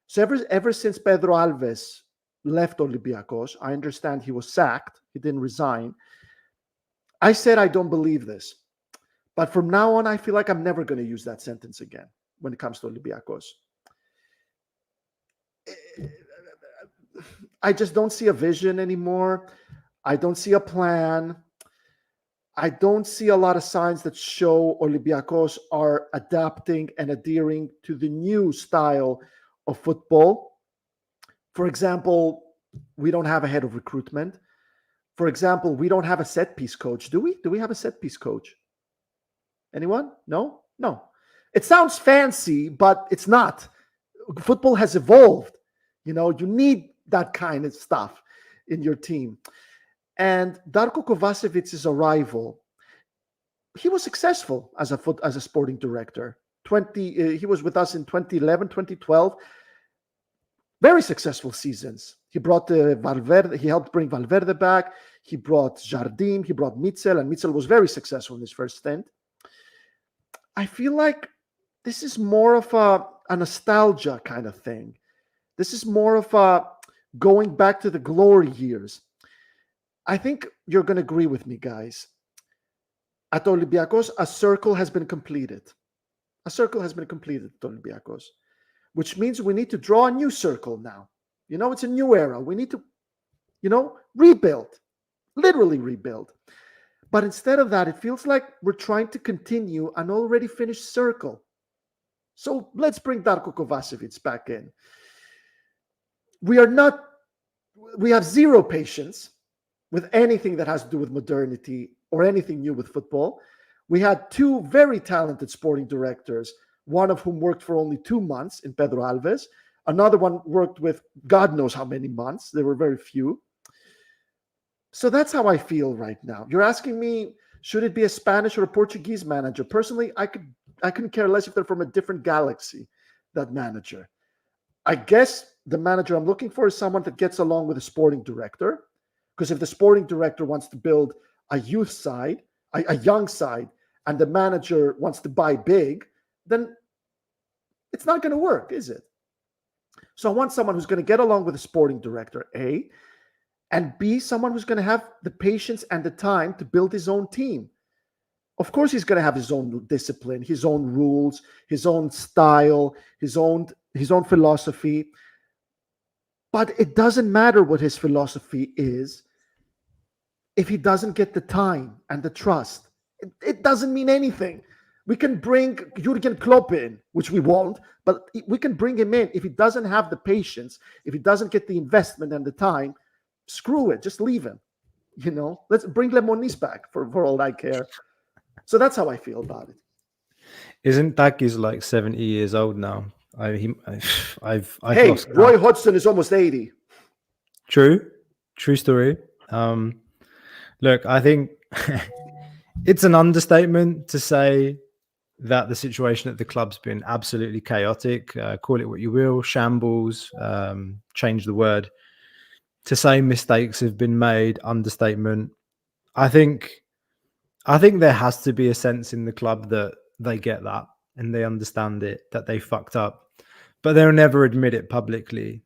So ever since Pedro Alves left Olympiacos, I understand he was sacked. He didn't resign. I said, I don't believe this. But from now on, I feel like I'm never going to use that sentence again when it comes to Olympiacos. I just don't see a vision anymore. I don't see a plan. I don't see a lot of signs that show Olympiacos are adapting and adhering to the new style of football. For example, we don't have a head of recruitment. For example, we don't have a set piece coach. Do we? Do we have a set piece coach? Anyone? No? No. It sounds fancy, but it's not. Football has evolved. You need that kind of stuff in your team. And Darko Kovacevic's arrival, he was successful as a sporting director. He was with us in 2011, 2012. Very successful seasons. He brought Valverde. He helped bring Valverde back. He brought Jardim. He brought Mitchell, and Mitchell was very successful in his first stint. I feel like this is more of a nostalgia kind of thing. This is more of a going back to the glory years. I think you're going to agree with me, guys. At Olympiacos, a circle has been completed. A circle has been completed at Olympiacos, which means we need to draw a new circle now. It's a new era. We need to, rebuild, literally rebuild. But instead of that, it feels like we're trying to continue an already finished circle. So let's bring Darko Kovacevic back in. We have zero patience with anything that has to do with modernity or anything new with football. We had two very talented sporting directors, one of whom worked for only 2 months in Pedro Alves. Another one worked with God knows how many months. There were very few. So that's how I feel right now. You're asking me, should it be a Spanish or a Portuguese manager? Personally, I couldn't care less if they're from a different galaxy, that manager. I guess the manager I'm looking for is someone that gets along with a sporting director. Because if the sporting director wants to build a youth side, a young side, and the manager wants to buy big, then it's not going to work, is it? So I want someone who's going to get along with the sporting director, A, and B, someone who's going to have the patience and the time to build his own team. Of course, he's going to have his own discipline, his own rules, his own style, his own philosophy. But it doesn't matter what his philosophy is if he doesn't get the time and the trust. It doesn't mean anything. We can bring Jurgen Klopp in, which we won't, but we can bring him in. If he doesn't have the patience, if he doesn't get the investment and the time, screw it. Just leave him. Let's bring Lemonis back for all I care. So that's how I feel about it. Isn't Takis like 70 years old now? I've lost count. Roy Hodgson is almost 80. True story. Look, I think it's an understatement to say that the situation at the club's been absolutely chaotic. Call it what you will, shambles, change the word. To say mistakes have been made, understatement. I think there has to be a sense in the club that they get that and they understand it, that they fucked up, but they'll never admit it publicly.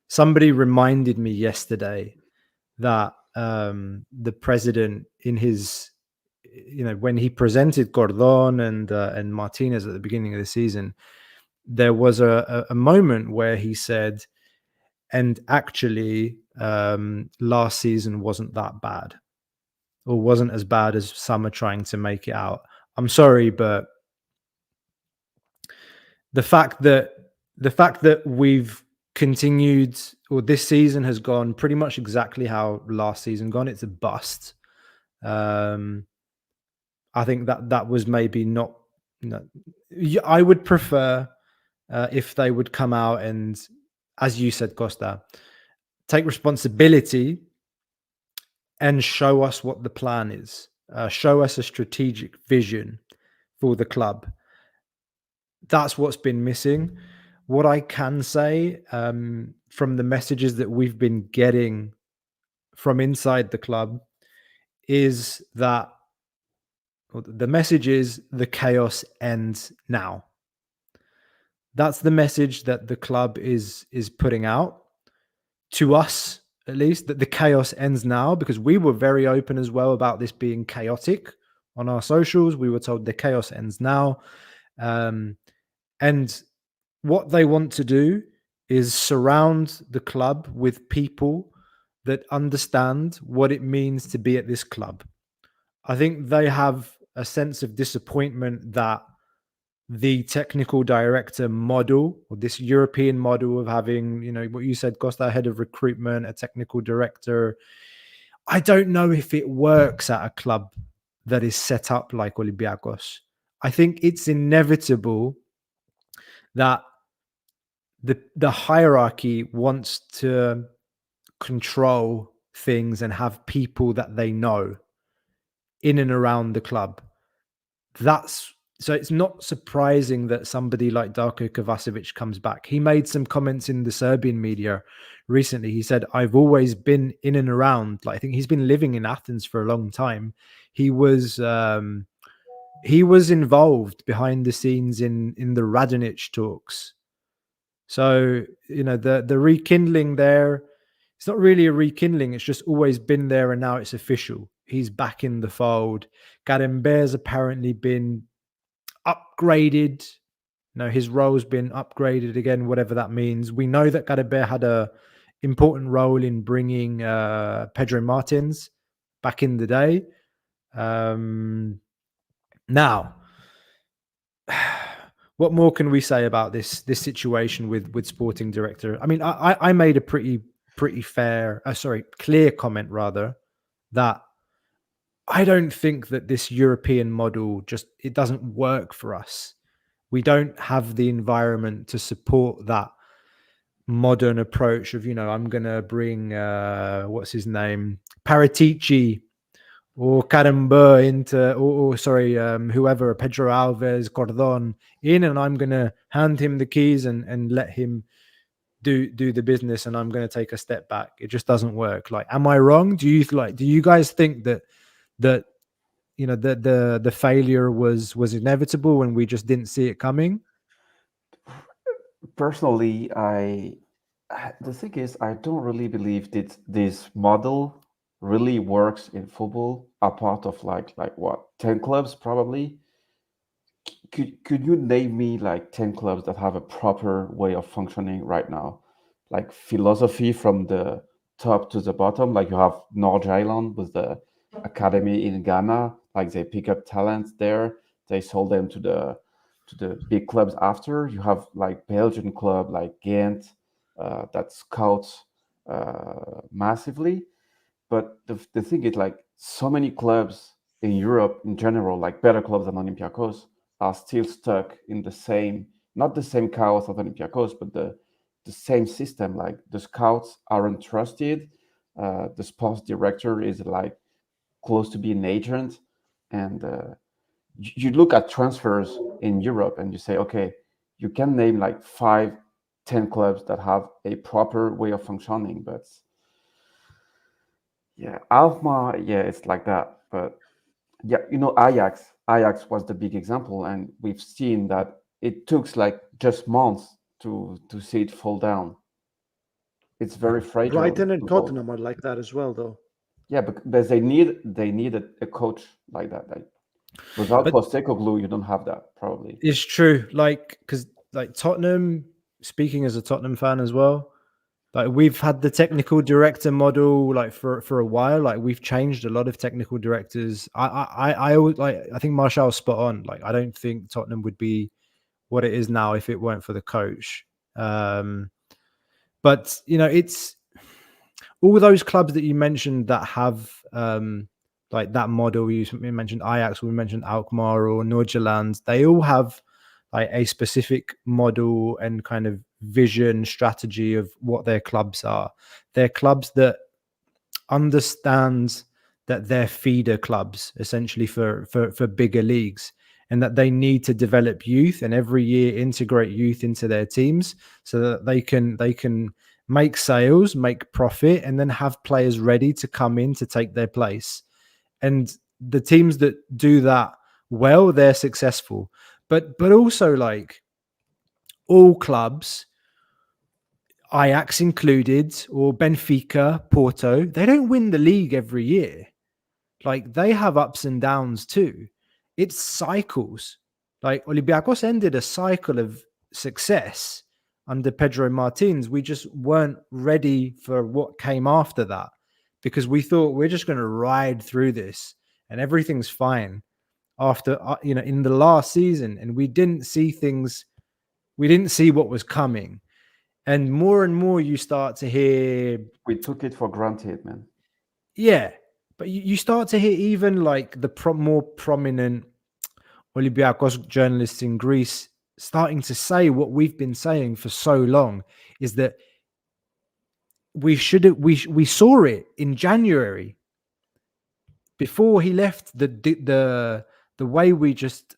Somebody reminded me yesterday that the president, in his, when he presented Cordon and Martinez at the beginning of the season, there was a moment where he said, and actually last season wasn't that bad, or wasn't as bad as some are trying to make it out. I'm sorry, but the fact that we've continued, or this season has gone pretty much exactly how last season gone. It's a bust. I think that was maybe not. I would prefer if they would come out and, as you said, Costa, take responsibility and show us what the plan is. Show us a strategic vision for the club. That's what's been missing. What I can say from the messages that we've been getting from inside the club is that the message is the chaos ends now. That's the message that the club is putting out to us, at least, that the chaos ends now, because we were very open as well about this being chaotic on our socials. We were told the chaos ends now. And what they want to do is surround the club with people that understand what it means to be at this club. I think they have a sense of disappointment that the technical director model, or this European model of having, what you said, Costa, head of recruitment, a technical director, I don't know if it works at a club that is set up like Olympiacos. I think it's inevitable that the hierarchy wants to control things and have people that they know in and around the club. So it's not surprising that somebody like Darko Kovacevic comes back. He made some comments in the Serbian media recently. He said, I've always been in and around. Like, I think he's been living in Athens for a long time. He was involved behind the scenes in the Radonic talks. So, the rekindling there, it's not really a rekindling. It's just always been there, and now it's official. He's back in the fold. Garembe's apparently been upgraded. His role's been upgraded again, whatever that means. We know that Garembe had a important role in bringing Pedro Martins back in the day. Now, what more can we say about this situation with sporting director? I mean, I made a pretty clear comment rather, that I don't think that this European model it doesn't work for us. We don't have the environment to support that modern approach of, I'm going to bring, what's his name? Paratici or Caramba into, whoever, Pedro Alves, Cordon in, and I'm going to hand him the keys and let him do the business, and I'm going to take a step back. It just doesn't work. Like, am I wrong? Do you guys think that the failure was inevitable and we just didn't see it coming? Personally, the thing is, I don't really believe that this model really works in football, apart of like what, 10 clubs probably. Could you name me like 10 clubs that have a proper way of functioning right now? Like philosophy from the top to the bottom. Like you have North Island with the academy in Ghana. Like they pick up talents there. They sold them to the big clubs after. You have like Belgian club like Ghent that scouts massively. But the thing is, like, so many clubs in Europe in general, like better clubs than Olympiacos, are still stuck in the same, not the same chaos of Olympiacos, but the same system. Like the scouts aren't trusted. The sports director is like close to being an agent. And you look at transfers in Europe and you say, okay, you can name like 5, 10 clubs that have a proper way of functioning, but yeah, Alkmaar, yeah, it's like that. But yeah, Ajax was the big example, and we've seen that it took like just months to see it fall down. It's very fragile. Brighton and Tottenham are like that as well, though. Yeah, because they need a coach like that. Like without Postecoglou, you don't have that probably. It's true, because Tottenham. Speaking as a Tottenham fan as well, like we've had the technical director model like for a while. Like we've changed a lot of technical directors. I always I think Marshall's spot on. Like I don't think Tottenham would be what it is now if it weren't for the coach. But it's all those clubs that you mentioned that have like that model. We mentioned Ajax, we mentioned Alkmaar or Noordjylland. They all have like a specific model and kind of vision, strategy of what their clubs are. They're clubs that understand that they're feeder clubs essentially for bigger leagues, and that they need to develop youth and every year integrate youth into their teams so that they can make sales, make profit, and then have players ready to come in to take their place. And the teams that do that well, they're successful. But also, like, all clubs, Ajax included, or Benfica, Porto, they don't win the league every year. Like, they have ups and downs too. It's cycles. Like, Olympiacos ended a cycle of success under Pedro Martins. We just weren't ready for what came after that, because we thought we're just going to ride through this and everything's fine after, in the last season. And we didn't see what was coming. And more you start to hear, we took it for granted, man. Yeah, but you start to hear even like the more prominent Olympiacos journalists in Greece starting to say what we've been saying for so long, is that we saw it in January before he left. The way we just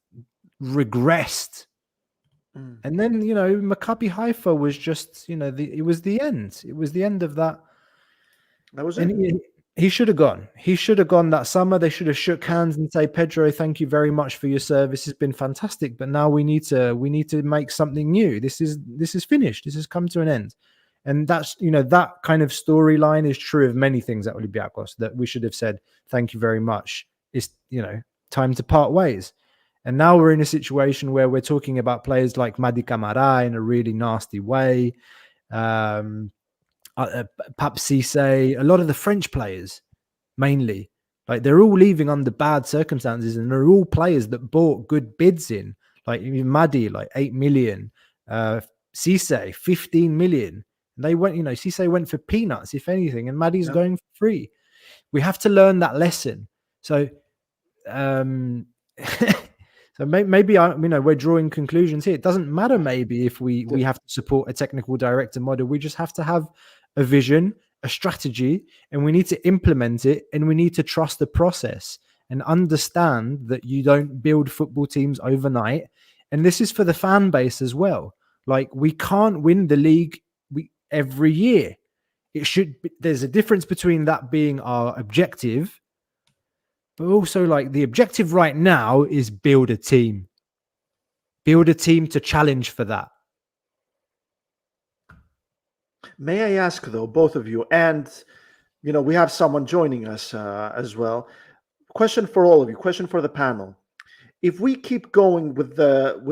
regressed. And then, Maccabi Haifa was just, it was the end. It was the end of that. That was it. And he should have gone. He should have gone that summer. They should have shook hands and say, Pedro, thank you very much for your service. It's been fantastic. But now we need to make something new. This is finished. This has come to an end. And that's, that kind of storyline is true of many things at Olympiacos, that we should have said, thank you very much. It's, time to part ways. And now we're in a situation where we're talking about players like Madi Camara in a really nasty way. Pape Cissé, a lot of the French players, mainly, like, they're all leaving under bad circumstances, and they're all players that bought good bids in. Like Madi, like 8 million, Cissé 15 million. And they went, Cissé went for peanuts, if anything, and Madi's going for free. We have to learn that lesson. So, so maybe we're drawing conclusions here. It doesn't matter maybe if we have to support a technical director model. We just have to have a vision, a strategy, and we need to implement it, and we need to trust the process and understand that you don't build football teams overnight. And this is for the fan base as well. Like, we can't win the league every year. There's a difference between that being our objective, but also, like, the objective right now is build a team to challenge for that. May I ask, though, both of you, and we have someone joining us as well. Question for all of you, question for the panel. If we keep going with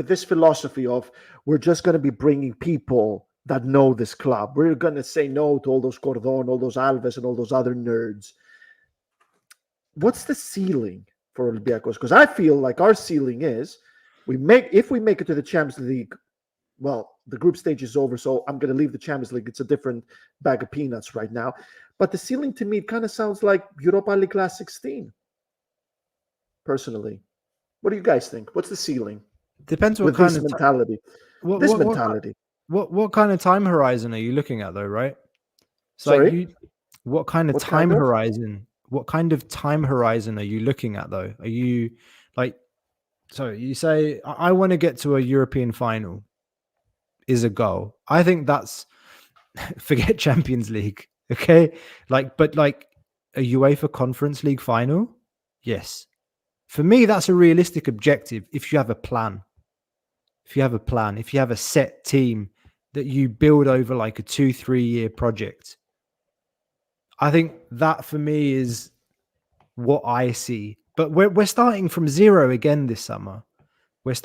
this philosophy of we're just going to be bringing people that know this club, we're going to say no to all those Cordon, all those Alves, and all those other nerds, what's the ceiling for Olympiacos? Because I feel like our ceiling is if we make it to the Champions League. Well, the group stage is over, so I'm going to leave the Champions League. It's a different bag of peanuts right now. But the ceiling to me, it kind of sounds like Europa League Last 16. Personally, what do you guys think? What's the ceiling? Depends what with kind this of mentality. What kind of time horizon are you looking at, though? Right? So, sorry, what kind of time horizon? What kind of time horizon are you looking at, though? Are you like, so you say, I want to get to a European final is a goal. I think that's, forget Champions League. Okay. But a UEFA Conference League final. Yes. For me, that's a realistic objective. If you have a plan, if you have a set team that you build over like a 2-3 year project, I think that for me is what I see. But we're starting from zero again this summer. And that's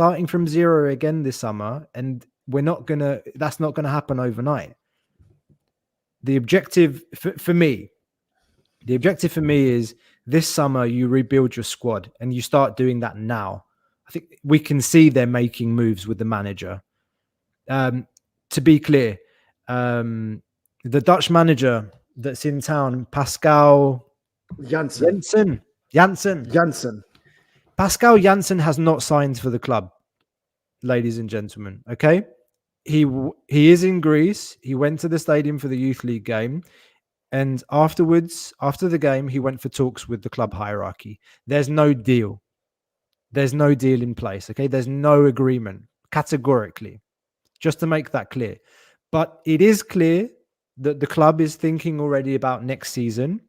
not gonna happen overnight. The objective for me is this summer you rebuild your squad, and you start doing that now. I think we can see they're making moves with the manager. To be clear, the Dutch manager that's in town, Pascal Jansen. Jansen. Pascal Jansen has not signed for the club, ladies and gentlemen. Okay, he is in Greece. He went to the stadium for the Youth League game, and afterwards, after the game, he went for talks with the club hierarchy. There's no deal. There's no deal in place. Okay, there's no agreement categorically. Just to make that clear, but it is clear that the club is thinking already about next season.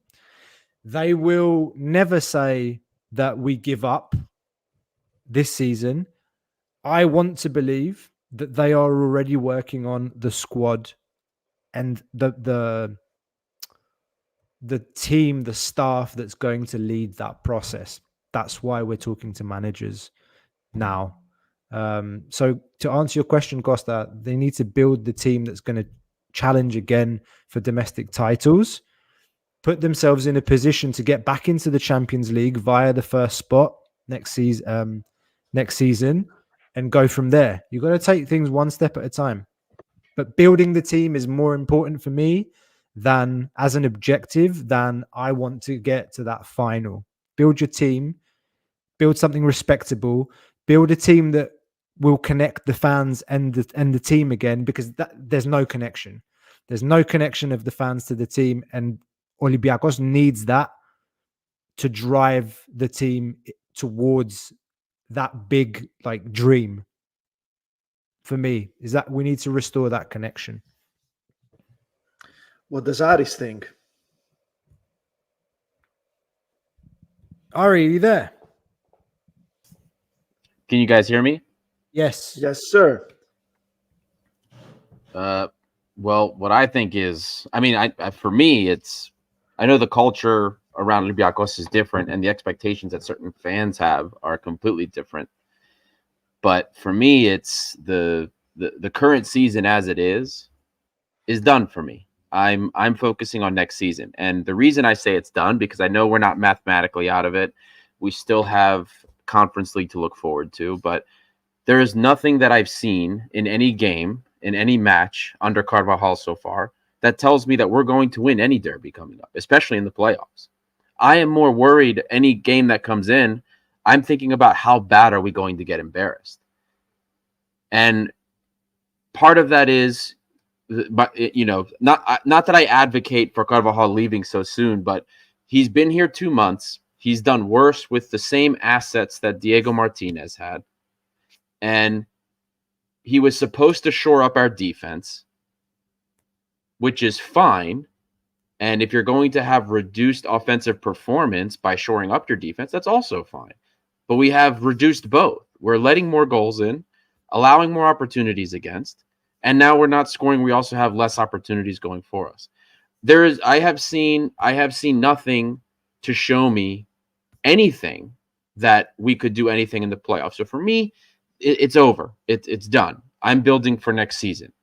They will never say that we give up this season. I want to believe that they are already working on the squad and the team, the staff that's going to lead that process. That's why we're talking to managers now. So to answer your question, Costa, they need to build the team that's going to challenge again for domestic titles, put themselves in a position to get back into the Champions League via the first spot next season, and go from there. You've got to take things one step at a time. But building the team is more important for me than as an objective than I want to get to that final. Build your team, build something respectable, build a team that will connect the fans and the team again, because there's no connection. There's no connection of the fans to the team, and Olympiacos needs that to drive the team towards that big dream. For me, is that we need to restore that connection. What does Aris think? Ari, are you there? Can you guys hear me? Yes. Yes, sir. Well, what I think is, for me, I know the culture around Olympiacos is different, and the expectations that certain fans have are completely different. But for me, it's the current season as it is done for me. I'm focusing on next season, and the reason I say it's done, because I know we're not mathematically out of it. We still have Conference League to look forward to, but there is nothing that I've seen in any game, in any match under Carvalhal so far, that tells me that we're going to win any derby coming up, especially in the playoffs. I am more worried any game that comes in, I'm thinking about how bad are we going to get embarrassed. And part of that is, but not that I advocate for Carvalhal leaving so soon, but he's been here 2 months. He's done worse with the same assets that Diego Martinez had. And he was supposed to shore up our defense, which is fine. And if you're going to have reduced offensive performance by shoring up your defense, that's also fine. But we have reduced both. We're letting more goals in, allowing more opportunities against, and now we're not scoring. We also have less opportunities going for us. I have seen nothing to show me anything that we could do anything in the playoffs. So for me, it's over. It's done. I'm building for next season.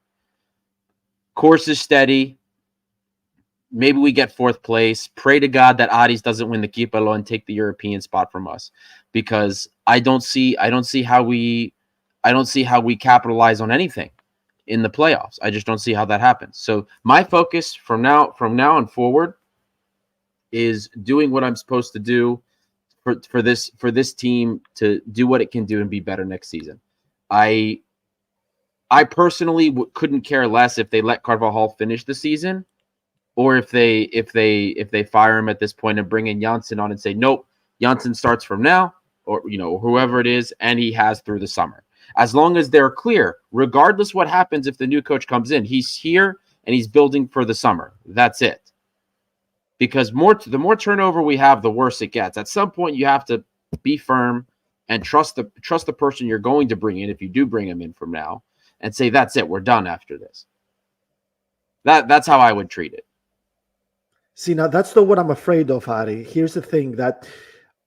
Course is steady. Maybe we get 4th place. Pray to God that Aris doesn't win the Kipalo and take the European spot from us, because I don't see how we capitalize on anything in the playoffs. I just don't see how that happens. So my focus from now on forward is doing what I'm supposed to do for this team to do what it can do and be better next season. I personally couldn't care less if they let Carvalhal finish the season, or if they fire him at this point and bring in Jansen on and say, nope, Jansen starts from now, or whoever it is, and he has through the summer. As long as they're clear, regardless what happens if the new coach comes in, he's here and he's building for the summer. That's it. Because the more turnover we have, the worse it gets. At some point, you have to be firm and trust the person you're going to bring in, if you do bring him in from now, and say, that's it, we're done after this. That's how I would treat it. See, now that's what I'm afraid of, Ari. Here's the thing that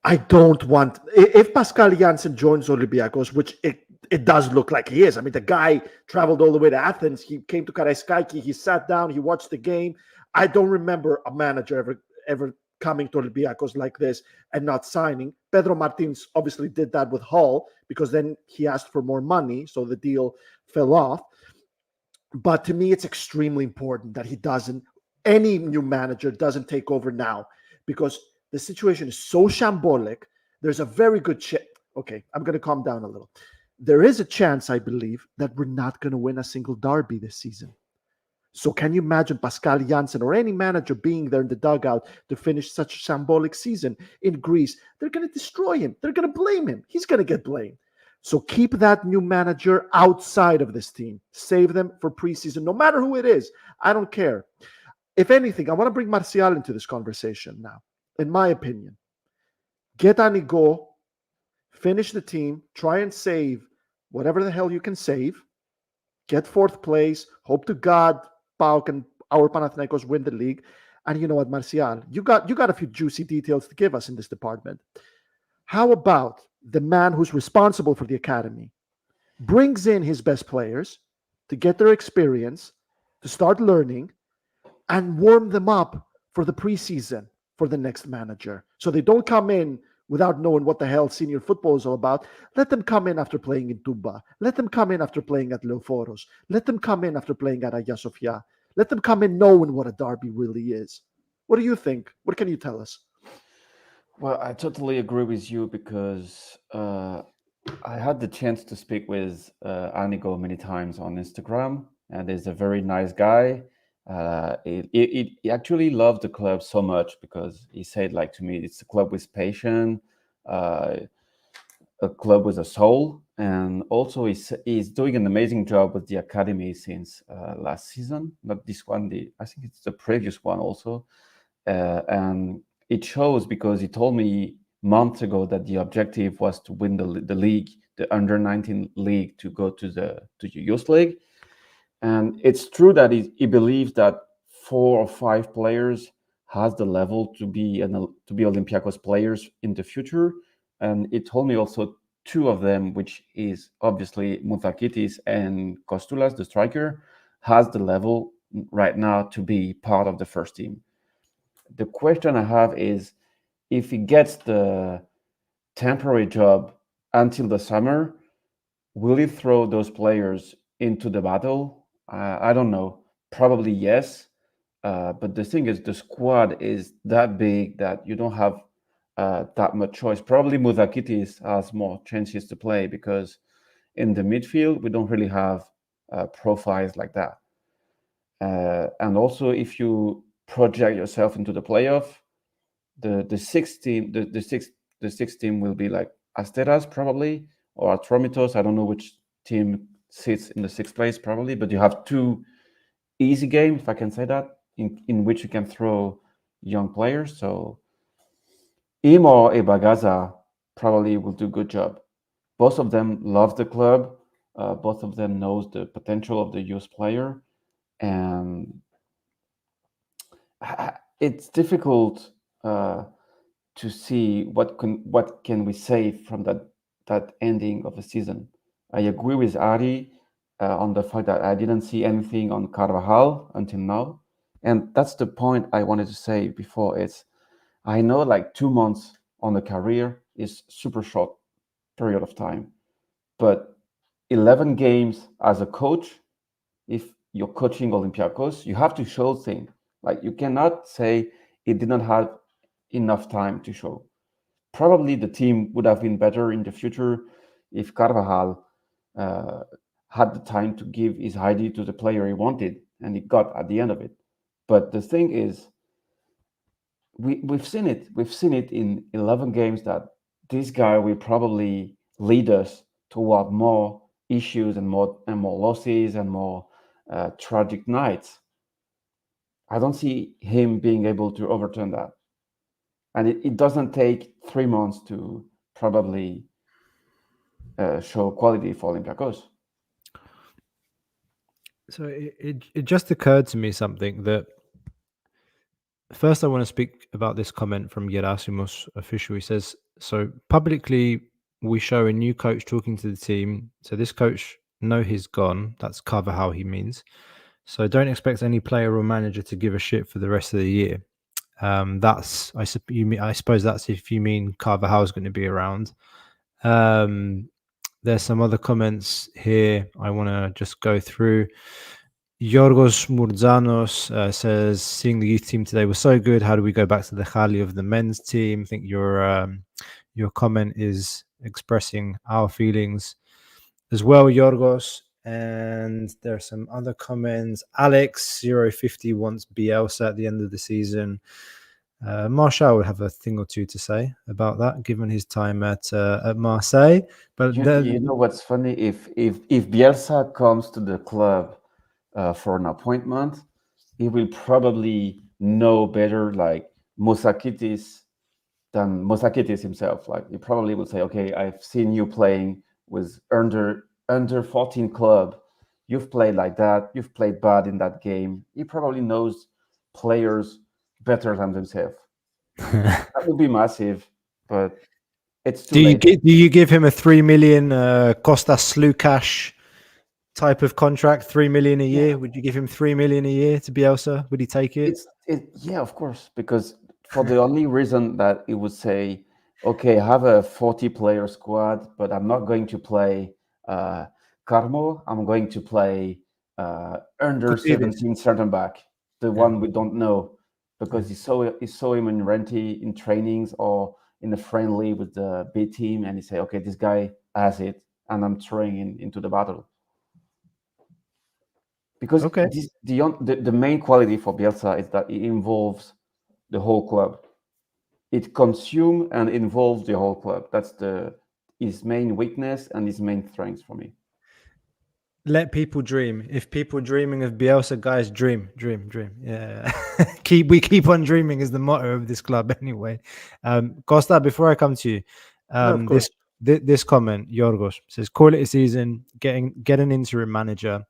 I don't want. If Pascal Jansen joins Olympiacos, which it does look like he is. I mean, the guy traveled all the way to Athens. He came to Karaiskaki. He sat down. He watched the game. I don't remember a manager ever coming to Olympiacos like this and not signing. Pedro Martins obviously did that with Hull, because then he asked for more money, so the deal fell off. But to me, it's extremely important that any new manager doesn't take over now, because the situation is so shambolic. There's a very good chance. Okay, I'm going to calm down a little. There is a chance, I believe, that we're not going to win a single derby this season. So can you imagine Pascal Jansen or any manager being there in the dugout to finish such a shambolic season in Greece? They're going to destroy him. They're going to blame him. He's going to get blamed. So keep that new manager outside of this team. Save them for preseason, no matter who it is. I don't care. If anything, I want to bring Martial into this conversation now. In my opinion, get Anigo, finish the team, try and save whatever the hell you can save, get fourth place, hope to God PAOK and our Panathinaikos win the league. And you know what, Martial, you got a few juicy details to give us in this department. How about the man who's responsible for the academy brings in his best players to get their experience, to start learning, and warm them up for the preseason for the next manager, so they don't come in without knowing what the hell senior football is all about. Let them come in after playing in Tuba. Let them come in after playing at Leoforos. Let them come in after playing at Hagia Sophia. Let them come in knowing what a derby really is. What do you think? What can you tell us? Well, I totally agree with you, because I had the chance to speak with Anigo many times on Instagram, and he's a very nice guy. He actually loved the club so much, because he said, like, to me, it's a club with passion, a club with a soul, and also he's doing an amazing job with the academy since last season. Not this one, I think it's the previous one also, and it shows, because he told me months ago that the objective was to win the league, the under-19 league, to go to the youth league. And it's true that he believes that 4 or 5 players has the level to be Olympiacos players in the future. And he told me also 2 of them, which is obviously Mouthakitis and Kostulas, the striker, has the level right now to be part of the first team. The question I have is, if he gets the temporary job until the summer, will he throw those players into the battle? I don't know. Probably yes. But the thing is, the squad is that big that you don't have that much choice. Probably Mouthakitis has more chances to play, because in the midfield, we don't really have profiles like that. And also, if you project yourself into the playoff, the sixth team will be like Asteras probably, or Atromitos. I don't know which team sits in the 6th place probably, but you have 2 easy games, if I can say that, in which you can throw young players. So Im or Ebagaza probably will do a good job. Both of them love the club. Both of them knows the potential of the youth player, and it's difficult to see what can we say from that ending of the season. I agree with Ari on the fact that I didn't see anything on Carvalhal until now, and that's the point I wanted to say before. I know, like, 2 months on the career is super short period of time, but 11 games as a coach, if you're coaching Olympiacos, you have to show things. Like, you cannot say it did not have enough time to show. Probably the team would have been better in the future if Carvajal had the time to give his ID to the player he wanted, and he got at the end of it. But the thing is, we've seen it. We've seen it in 11 games that this guy will probably lead us toward more issues and more losses and more tragic nights. I don't see him being able to overturn that. And it doesn't take 3 months to probably show quality for Olympiacos. So it just occurred to me something that first I want to speak about this comment from Gerasimos official. He says, so publicly we show a new coach talking to the team. So this coach know he's gone. That's Carvalhal he means. So don't expect any player or manager to give a shit for the rest of the year. I suppose that's if you mean Carvalhal is going to be around. There's some other comments here I want to just go through. Yorgos Murzanos says, seeing the youth team today was so good. How do we go back to the Khali of the men's team? I think your comment is expressing our feelings as well, Yorgos. And there are some other comments. Alex 050 wants Bielsa at the end of the season. Marshall would have a thing or two to say about that, given his time at Marseille. But You know what's funny? If Bielsa comes to the club for an appointment, he will probably know better, like Moussakitis, than Moussakitis himself. Like he probably will say, "Okay, I've seen you playing with under 14 club. You've played like that. You've played bad in that game." He probably knows players better than himself. That would be massive, but it's too late. do you give him a 3 million Kostas Lukash type of contract, 3 million a year? Would you give him 3 million a year to Bielsa? Would he take it? Yeah, of course, because for the only reason that it would say, okay, I have a 40-player squad, but I'm not going to play Carmo. I'm going to play under 17 center back, the one we don't know, because he's so imminent in trainings or in the friendly with the B team, and he say, okay, this guy has it, and I'm throwing into the battle. Because the main quality for Bielsa is that it involves the whole club. It consumes and involves the whole club. That's his main weakness and his main strength for me. Let people dream. If people are dreaming of Bielsa, guys, dream. Yeah, we keep on dreaming is the motto of this club anyway. Costa, before I come to you, this comment, Yorgos says, call it a season, get an interim manager,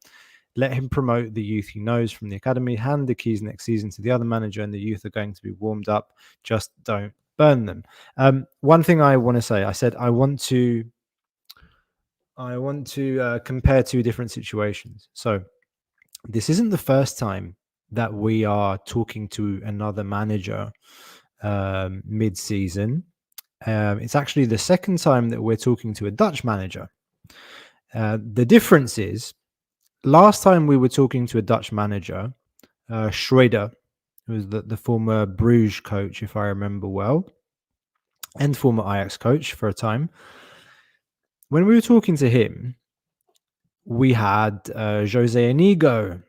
let him promote the youth he knows from the academy, hand the keys next season to the other manager, and the youth are going to be warmed up. Just don't burn them. One thing I want to say, I said I want to compare two different situations. So this isn't the first time that we are talking to another manager mid-season. It's actually the second time that we're talking to a Dutch manager. The difference is, last time we were talking to a Dutch manager, Schreuder, who was the former Bruges coach, if I remember well, and former Ajax coach for a time. When we were talking to him, we had Jose Anigo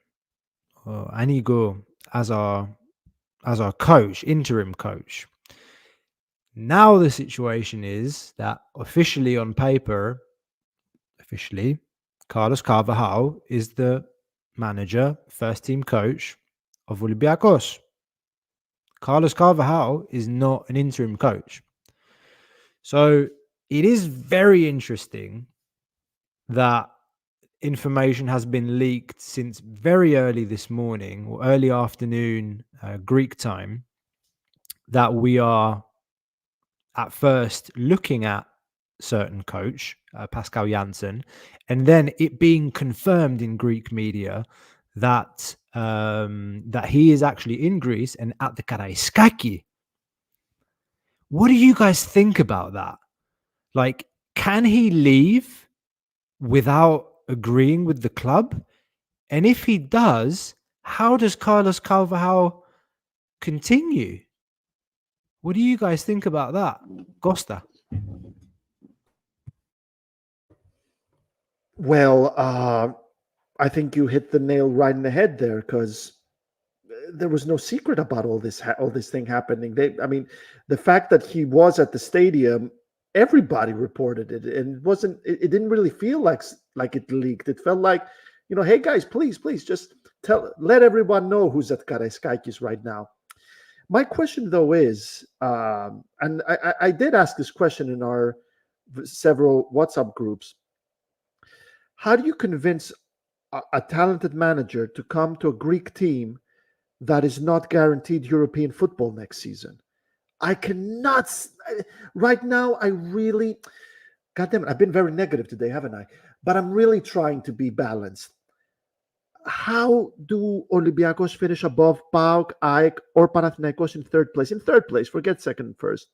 as our coach, interim coach. Now the situation is that officially on paper, Carlos Carvalhal is the manager, first team coach of Olympiacos. Carlos Carvalhal is not an interim coach. So it is very interesting that information has been leaked since very early this morning or early afternoon Greek time that we are at first looking at certain coach, Pascal Jansen, and then it being confirmed in Greek media that that he is actually in Greece and at the Karaiskaki. What do you guys think about that? Like, can he leave without agreeing with the club? And if he does, how does Carlos Carvalhal continue? What do you guys think about that, Costa? Well, I think you hit the nail right in the head there, because there was no secret about all this thing happening. The fact that he was at the stadium, everybody reported it, and it didn't really feel like it leaked. It felt like, hey guys, please just let everyone know who's at Karaiskakis right now. My question though is, and I did ask this question in our several WhatsApp groups, how do you convince a talented manager to come to a Greek team that is not guaranteed European football next season? I cannot. Right now, God damn it, I've been very negative today, haven't I? But I'm really trying to be balanced. How do Olympiacos finish above PAOK, AEK, or Panathinaikos in third place? In third place, forget second and first.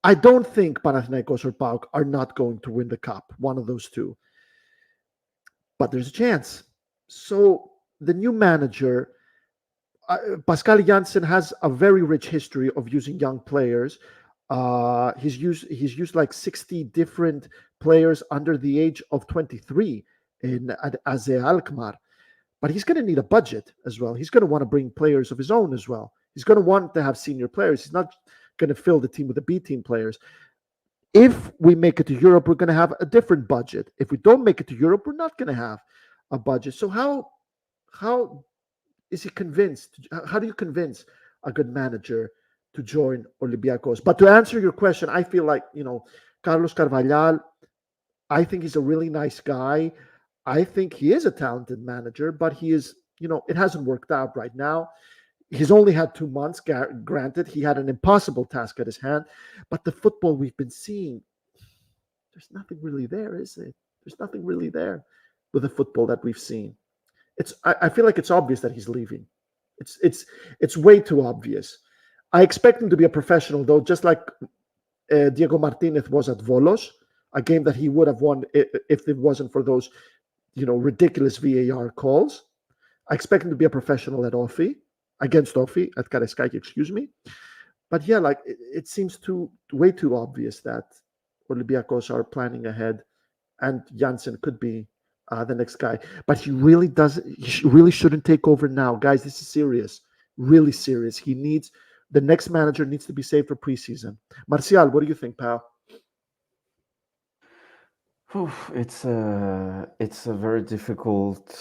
I don't think Panathinaikos or PAOK are not going to win the cup, one of those two. But there's a chance. So the new manager, Pascal Jansen has a very rich history of using young players. He's used like 60 different players under the age of 23 at AZ Alkmaar. But he's going to need a budget as well. He's going to want to bring players of his own as well. He's going to want to have senior players. He's not going to fill the team with the B team players. If we make it to Europe, we're going to have a different budget. If we don't make it to Europe, we're not going to have a budget. So how is he convinced? How do you convince a good manager to join Olympiacos? But to answer your question, I feel like, Carlos Carvalhal, I think he's a really nice guy. I think he is a talented manager, but he is, it hasn't worked out right now. He's only had 2 months, granted. He had an impossible task at his hand. But the football we've been seeing, there's nothing really there, is it? There's nothing really there with the football that we've seen. I feel like it's obvious that he's leaving. It's way too obvious. I expect him to be a professional, though, just like Diego Martinez was at Volos, a game that he would have won if it wasn't for those, ridiculous VAR calls. I expect him to be a professional against Offi, at Karaiskaki, excuse me. But yeah, like it seems way too obvious that Olympiacos are planning ahead, and Jansen could be the next guy. But he really shouldn't take over now. Guys, this is serious. Really serious. The next manager needs to be saved for preseason. Marcial, what do you think, pal? It's a very difficult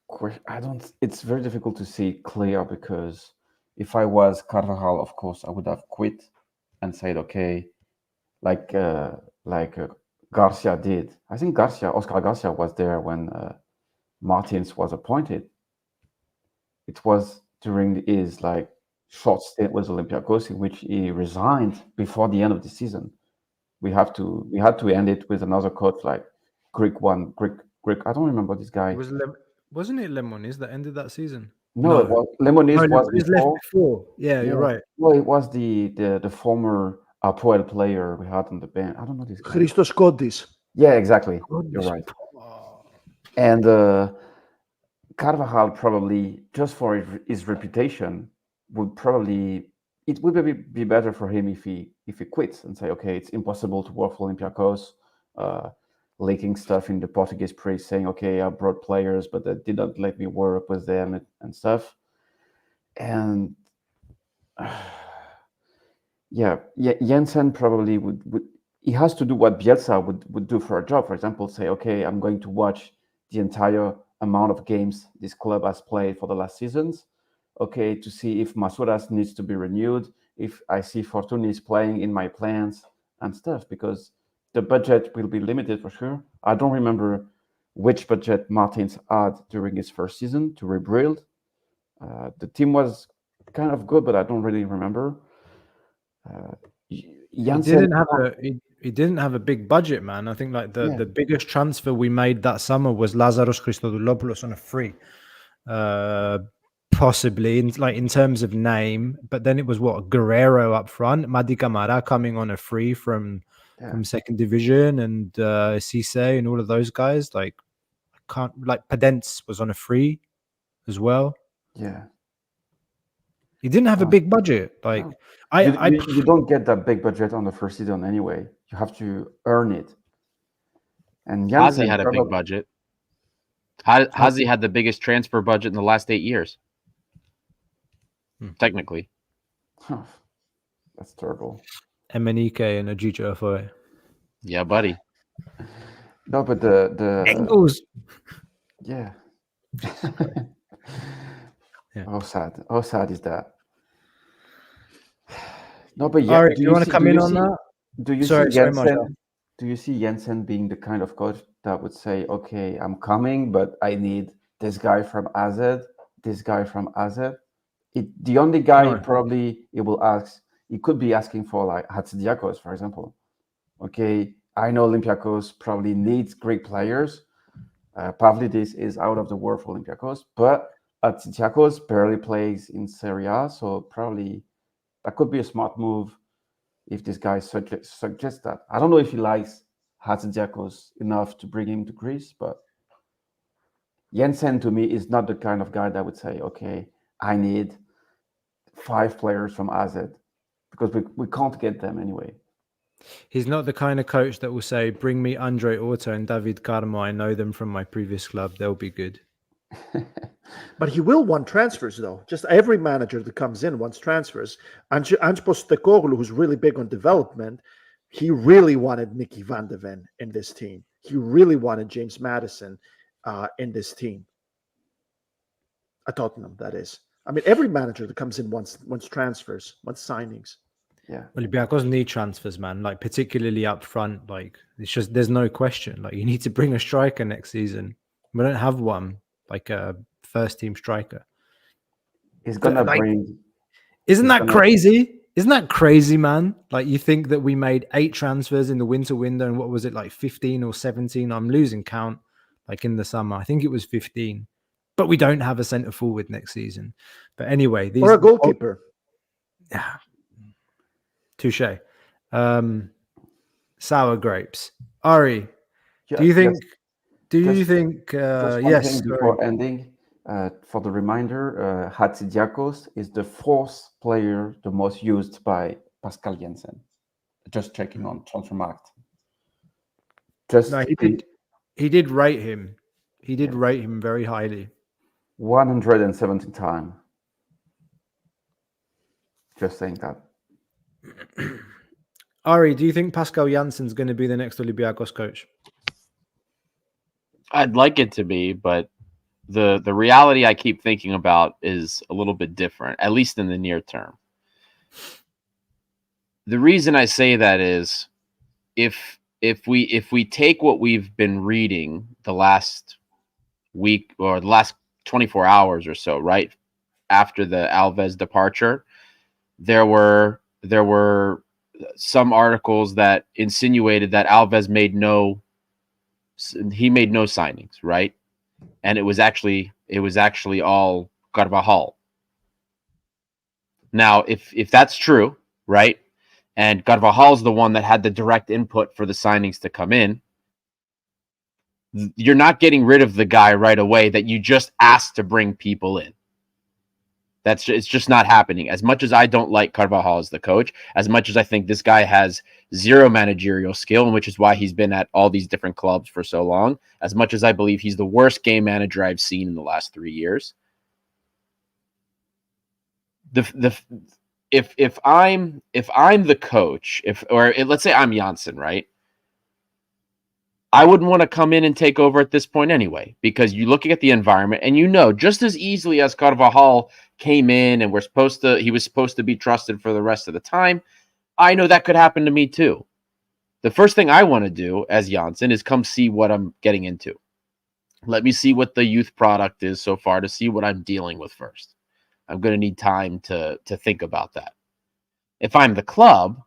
question. It's very difficult to see clear, because if I was Carvajal, of course, I would have quit and said, okay, like Garcia did. I think Oscar Garcia was there when Martins was appointed. It was during his short stint with Olympiacos, in which he resigned before the end of the season. We had to end it with another coach, like Greek. I don't remember this guy. Wasn't it Lemoniz that ended that season? No, it was Lemoniz was left before. Yeah, you're right. No, it was the former Apoel player we had on the bench. I don't know this guy. Christos Kodis. Yeah, exactly. You're right. And Carvajal, probably just for his reputation, it would be better for him if he quits and say, okay, it's impossible to work for Olympiacos, leaking stuff in the Portuguese press, saying, okay, I brought players, but they did not let me work with them and stuff. And Jansen probably would he has to do what Bielsa would do for a job. For example, say, okay, I'm going to watch the entire amount of games this club has played for the last seasons. Okay, to see if Masouras needs to be renewed, if I see Fortuny is playing in my plans and stuff, because the budget will be limited for sure. I don't remember which budget Martins had during his first season to rebuild. The team was kind of good, but I don't really remember. Jansen, he didn't have a big budget, man. I think the biggest transfer we made that summer was Lazaros Christodoulopoulos on a free. Possibly in terms of name, but then it was Guerrero up front, Madi Camara coming on a free from second division, and Cisse and all of those guys. Pedence was on a free as well. Yeah, he didn't have a big budget. You don't get that big budget on the first season anyway. You have to earn it. And Hazi had a big budget. Hazi had the biggest transfer budget in the last 8 years. Technically. That's terrible. Emenike and Ajito Afoe. Yeah, buddy. No, but the Engels. Yeah. How sad is that? No, but yeah. Do you want to come in on that? Do you see Jansen being the kind of coach that would say, okay, I'm coming, but I need this guy from AZ, this guy from AZ? The only guy probably he could be asking for Hatzidiakos, for example. Okay, I know Olympiacos probably needs great players. Pavlidis is out of the world for Olympiacos, but Hatzidiakos barely plays in Serie A, so probably that could be a smart move if this guy suggests that. I don't know if he likes Hatzidiakos enough to bring him to Greece, but Jansen to me is not the kind of guy that would say, okay, I need 5 players from AZ, because we can't get them anyway. He's not the kind of coach that will say, bring me Andre Orto and David Carmo. I know them from my previous club. They'll be good. But he will want transfers, though. Just every manager that comes in wants transfers. Ange Postecoglou, who's really big on development, he really wanted Nicky van de Ven in this team. He really wanted James Maddison in this team. At Tottenham, that is. I mean, every manager that comes in wants transfers, wants signings. Yeah. Olympiacos need transfers, man. Like, particularly up front. Like, it's just, there's no question. Like, you need to bring a striker next season. We don't have one, like a first team striker. He's gonna bring. Isn't that crazy? Isn't that crazy, man? Like, you think that we made 8 transfers in the winter window, and what was it, like 15 or 17? I'm losing count. Like, in the summer, I think it was 15. But we don't have a centre forward next season. But anyway, or a goalkeeper. Yeah. Touche. Sour grapes. Ari, do you think? Yes. Do you think? Yes. Before ending, for the reminder, Hatzidiakos is the 4th player the most used by Pascal Jansen. Just checking on Transfermarkt. He did rate him. He did rate him very highly. 170 times. Just saying that. Ari, do you think Pascal Jansen's going to be the next Olympiacos coach? I'd like it to be, but the reality I keep thinking about is a little bit different, at least in the near term. The reason I say that is if we take what we've been reading the last week or the last 24 hours or so, right after the Alves departure, there were some articles that insinuated that Alves made no signings, right? And it was actually all Carvalhal. Now, if that's true, right, and Carvajal's the one that had the direct input for the signings to come in, you're not getting rid of the guy right away that you just asked to bring people in. It's just not happening. As much as I don't like Carvalhal as the coach, as much as I think this guy has zero managerial skill, and which is why he's been at all these different clubs for so long, as much as I believe he's the worst game manager I've seen in the last 3 years, if I'm the coach, let's say I'm Jansen, right? I wouldn't want to come in and take over at this point anyway, because you're looking at the environment and just as easily as Carvalhal came in and he was supposed to be trusted for the rest of the time, I know that could happen to me too. The first thing I want to do as Jansen is come see what I'm getting into. Let me see what the youth product is so far to see what I'm dealing with first. I'm going to need time to think about that. If I'm the club,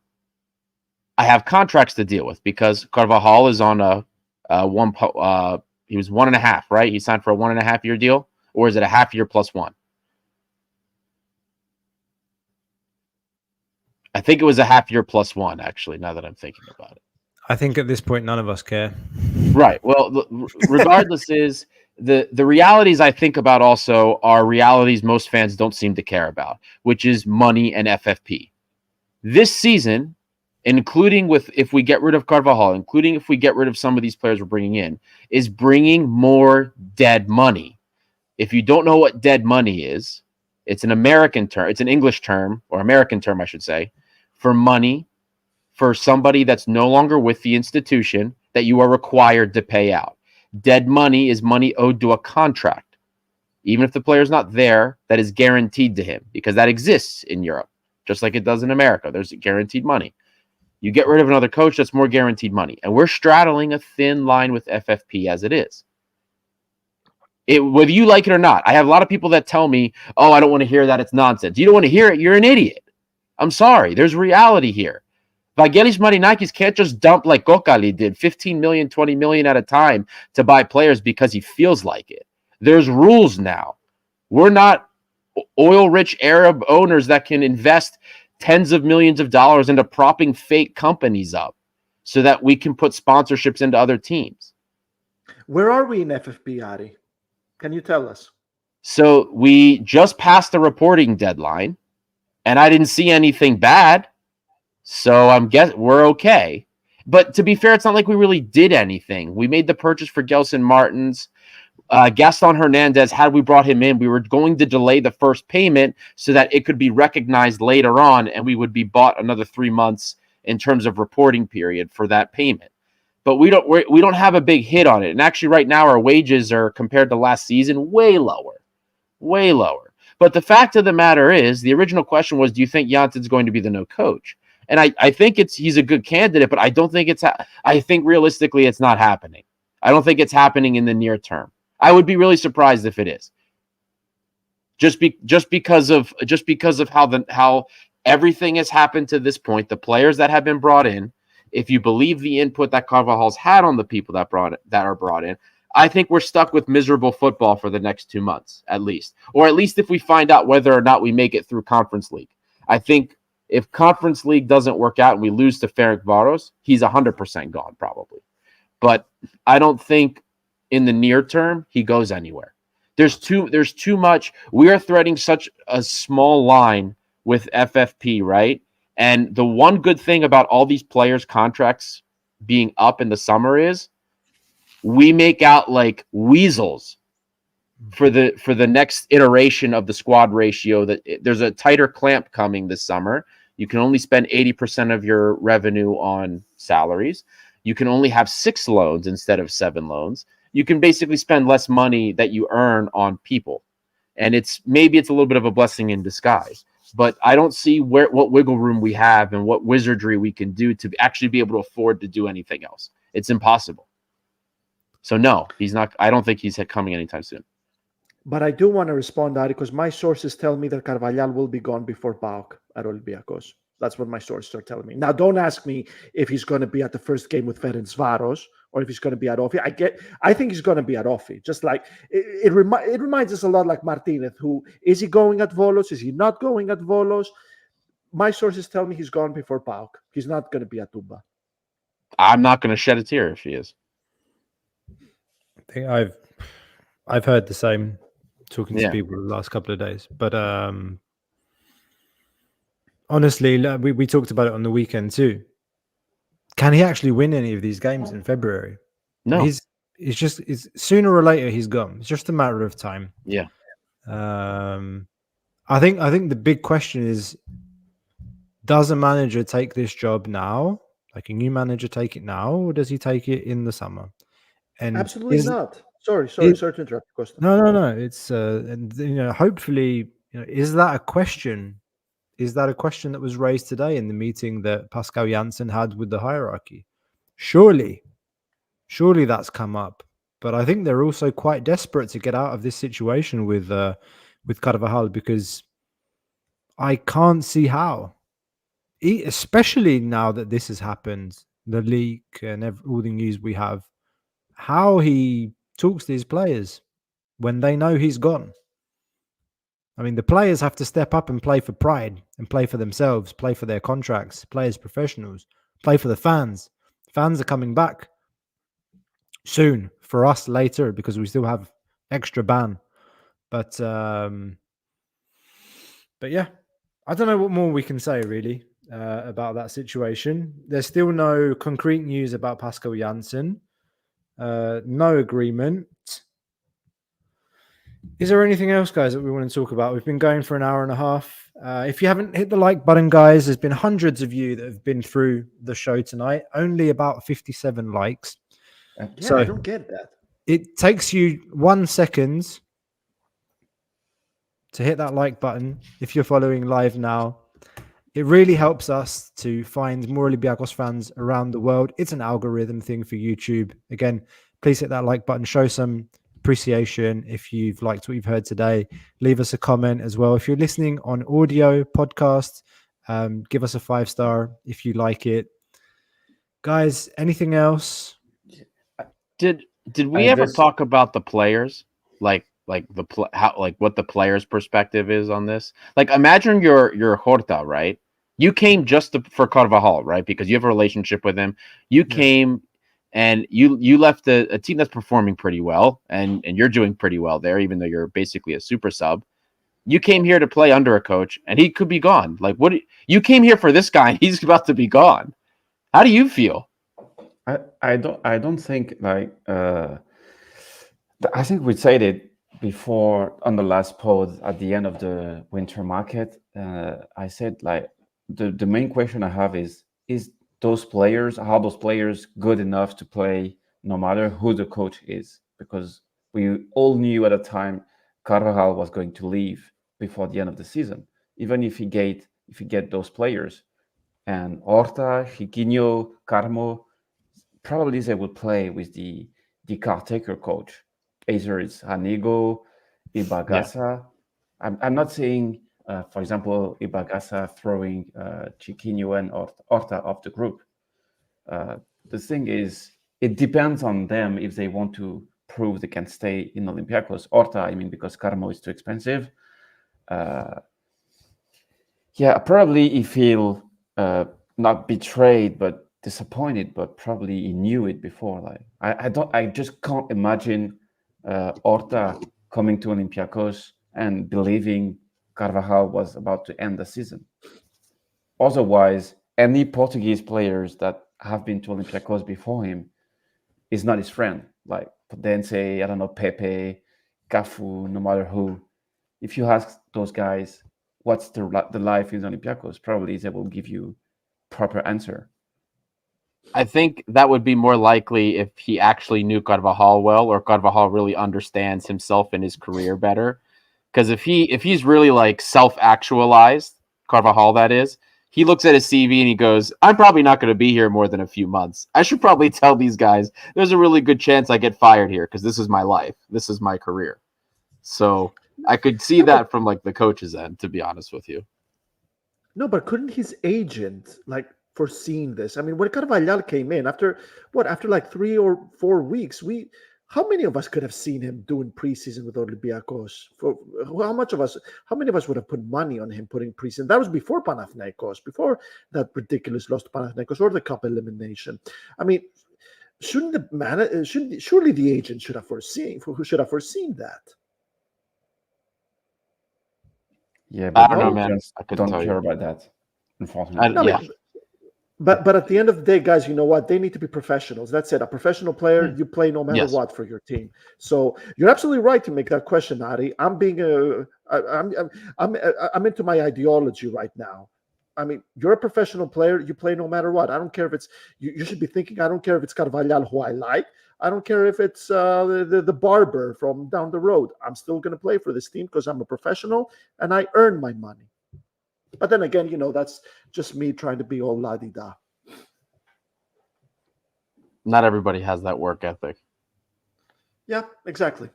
I have contracts to deal with because Carvalhal is on he was 1.5, right? He signed for a 1.5 year deal, or is it a half year plus 1? I think it was a half year plus 1, actually, now that I'm thinking about it. I think at this point, none of us care. Right. Well, regardless is the realities I think about also are realities most fans don't seem to care about, which is money and FFP. This season, including if we get rid of Carvalhal, including if we get rid of some of these players we're bringing in, is bringing more dead money. If you don't know what dead money is, it's an American term. It's an English term, or American term, I should say, for money for somebody that's no longer with the institution that you are required to pay out. Dead money is money owed to a contract. Even if the player's not there, that is guaranteed to him because that exists in Europe, just like it does in America. There's guaranteed money. You get rid of another coach, that's more guaranteed money. And we're straddling a thin line with FFP as it is. Whether you like it or not, I have a lot of people that tell me, oh, I don't want to hear that. It's nonsense. You don't want to hear it. You're an idiot. I'm sorry. There's reality here. Vangelis Marinakis can't just dump like Kokali did, 15 million, 20 million at a time to buy players because he feels like it. There's rules now. We're not oil-rich Arab owners that can invest tens of millions of dollars into propping fake companies up so that we can put sponsorships into other teams. Where are we in FFP, Ari? Can you tell us? So we just passed the reporting deadline, and I didn't see anything bad. So I'm guessing we're okay. But to be fair, it's not like we really did anything. We made the purchase for Gelson Martins. Gaston Hernandez, had we brought him in, we were going to delay the first payment so that it could be recognized later on, and we would be bought another 3 months in terms of reporting period for that payment. But we don't have a big hit on it. And actually, right now, our wages are, compared to last season, way lower. But the fact of the matter is, the original question was, do you think Jansen's going to be the no coach? And I think he's a good candidate, but I don't think I think realistically it's not happening. I don't think it's happening in the near term. I would be really surprised if it is. Just because of how everything has happened to this point, the players that have been brought in, if you believe the input that Carvalhal's had on the people that are brought in, I think we're stuck with miserable football for the next 2 months, at least. Or at least if we find out whether or not we make it through Conference League. I think if Conference League doesn't work out and we lose to Ferencváros, he's 100% gone probably. But I don't think in the near term he goes anywhere. There's too much. We are threading such a small line with FFP, right? And the one good thing about all these players' contracts being up in the summer is we make out like weasels for the next iteration of the squad ratio. That there's a tighter clamp coming this summer. You can only spend 80% of your revenue on salaries. You can only have 6 loans instead of 7 loans. You can basically spend less money that you earn on people. And maybe it's a little bit of a blessing in disguise. But I don't see what wiggle room we have and what wizardry we can do to actually be able to afford to do anything else. It's impossible. So no, he's not. I don't think he's coming anytime soon. But I do want to respond to that because my sources tell me that Carvalhal will be gone before PAOK at Olympiacos. That's what my sources are telling me. Now, don't ask me if he's going to be at the first game with Ferencváros or if he's going to be at Offi. I think he's going to be at Offi. Just like it reminds us a lot like Martinez. Who is he going at Volos? Is he not going at Volos? My sources tell me he's gone before PAOK. He's not going to be at Tuba. I'm not going to shed a tear if he is. I think I've heard the same talking to people the last couple of days. But honestly, we talked about it on the weekend too. Can he actually win any of these games in February? No. It's sooner or later he's gone. It's just a matter of time. Yeah. I think the big question is, does a manager take this job now? Like a new manager take it now, or does he take it in the summer? And absolutely not. Sorry to interrupt, Costa. No. It's and hopefully, is that a question? Is that a question that was raised today in the meeting that Pascal Jansen had with the hierarchy? Surely that's come up. But I think they're also quite desperate to get out of this situation with Carvalhal, because I can't see how, especially now that this has happened, the leak and all the news we have, how he talks to his players when they know he's gone. I mean, the players have to step up and play for pride and play for themselves, play for their contracts, play as professionals, play for the fans. Fans are coming back soon, for us later because we still have extra ban. But yeah, I don't know what more we can say really about that situation. There's still no concrete news about Pascal Jansen. No agreement. Is there anything else, guys, that we want to talk about? We've been going for an hour and a half. If you haven't hit the like button, guys, there's been hundreds of you that have been through the show tonight. Only about 57 likes. Yeah, so I don't get that. It takes you 1 second to hit that like button if you're following live now. It really helps us to find more Olympiacos fans around the world. It's an algorithm thing for YouTube. Again, please hit that like button. Show some appreciation if you've liked what you've heard today. Leave us a comment as well. If you're listening on audio podcast, give us a 5-star if you like it. Guys, anything else? Did we ever talk about the players? Like what the players' perspective is on this? Like, imagine you're Horta, right? You came just for Carvalhal, right? Because you have a relationship with him. You came and you left a team that's performing pretty well, and you're doing pretty well there, even though you're basically a super sub. You came here to play under a coach, and he could be gone. Like, what? You came here for this guy, and he's about to be gone. How do you feel? I don't think like I think we said it before on the last pod at the end of the winter market. I said like the main question I have is those players, are those players good enough to play no matter who the coach is? Because we all knew at the time Carvalhal was going to leave before the end of the season, even if he get those players. And Horta, Chiquinho, Carmo, probably they would play with the caretaker coach. Either it's Hanigo, Ibagasa. I'm not saying, for example, Ibagasa throwing Chiquinho and Horta off the group. The thing is, it depends on them if they want to prove they can stay in Olympiacos. Horta, I mean, because Carmo is too expensive. Yeah, probably he feel not betrayed, but disappointed, but probably he knew it before. Like I just can't imagine Horta coming to Olympiacos and believing Carvalhal was about to end the season. Otherwise, any Portuguese players that have been to Olympiacos before him is not his friend. Like Podense, I don't know, Pepe, Cafu, no matter who. If you ask those guys what's the life in Olympiacos, probably they will give you proper answer. I think that would be more likely if he actually knew Carvalhal well, or Carvalhal really understands himself and his career better. Because if he's really like self-actualized, Carvalhal that is, he looks at his CV and he goes, I'm probably not going to be here more than a few months. I should probably tell these guys there's a really good chance I get fired here because this is my life. This is my career. So I could see that from like the coach's end, to be honest with you. No, but couldn't his agent like foreseen this? I mean, when Carvalhal came in after like 3 or 4 weeks, how many of us could have seen him doing preseason with Olympiacos? How many of us would have put money on him putting preseason? That was before Panathinaikos, before that ridiculous loss to Panathinaikos or the cup elimination. I mean, surely the agent should have foreseen that. Yeah, but I don't know, man. I don't care about that, unfortunately. Yeah. But at the end of the day, guys, you know what? They need to be professionals. That's it. A professional player, you play no matter what for your team. So you're absolutely right to make that question, Ari. I'm into my ideology right now. I mean, you're a professional player. You play no matter what. I don't care if it's you should be thinking. I don't care if it's Carvalhal, who I like. I don't care if it's the barber from down the road. I'm still going to play for this team because I'm a professional and I earn my money. But then again, you know, that's just me trying to be all la-di-da. Not everybody has that work ethic. Yeah, exactly.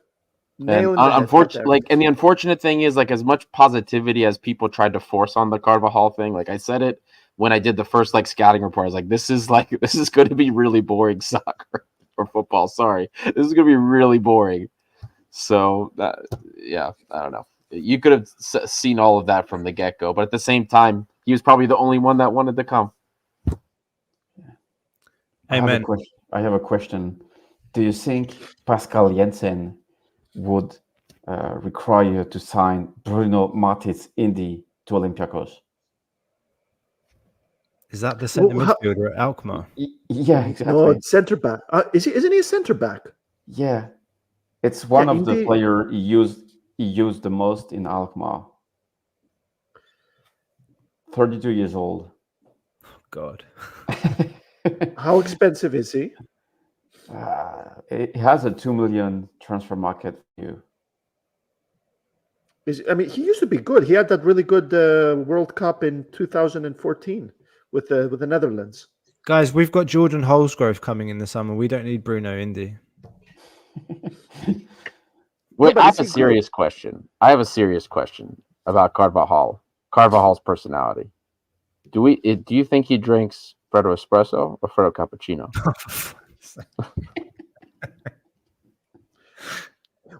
And the unfortunate thing is, like, as much positivity as people tried to force on the Carvalhal thing, like I said it when I did the first like scouting report, I was like, this is going to be really boring soccer or football. Sorry, this is going to be really boring. So I don't know. You could have seen all of that from the get-go, but at the same time, he was probably the only one that wanted to come. Amen. I have a question. Do you think Pascal Jansen would require to sign Bruno Martins Indy to Olympiacos? Is that the centre midfielder at Alkmaar? Yeah, exactly. No, center back. Isn't he a center back? Yeah, it's one of the player he used the most in Alkmaar. 32 years old. Oh, God. How expensive is he? It has a 2 million transfer market value. He used to be good. He had that really good World Cup in 2014 with the Netherlands. Guys, we've got Jordan Holsgrove coming in the summer. We don't need Bruno Indy. Wait, I have a serious question. About Carvalhal's personality. Do you think he drinks Freddo Espresso or Freddo Cappuccino?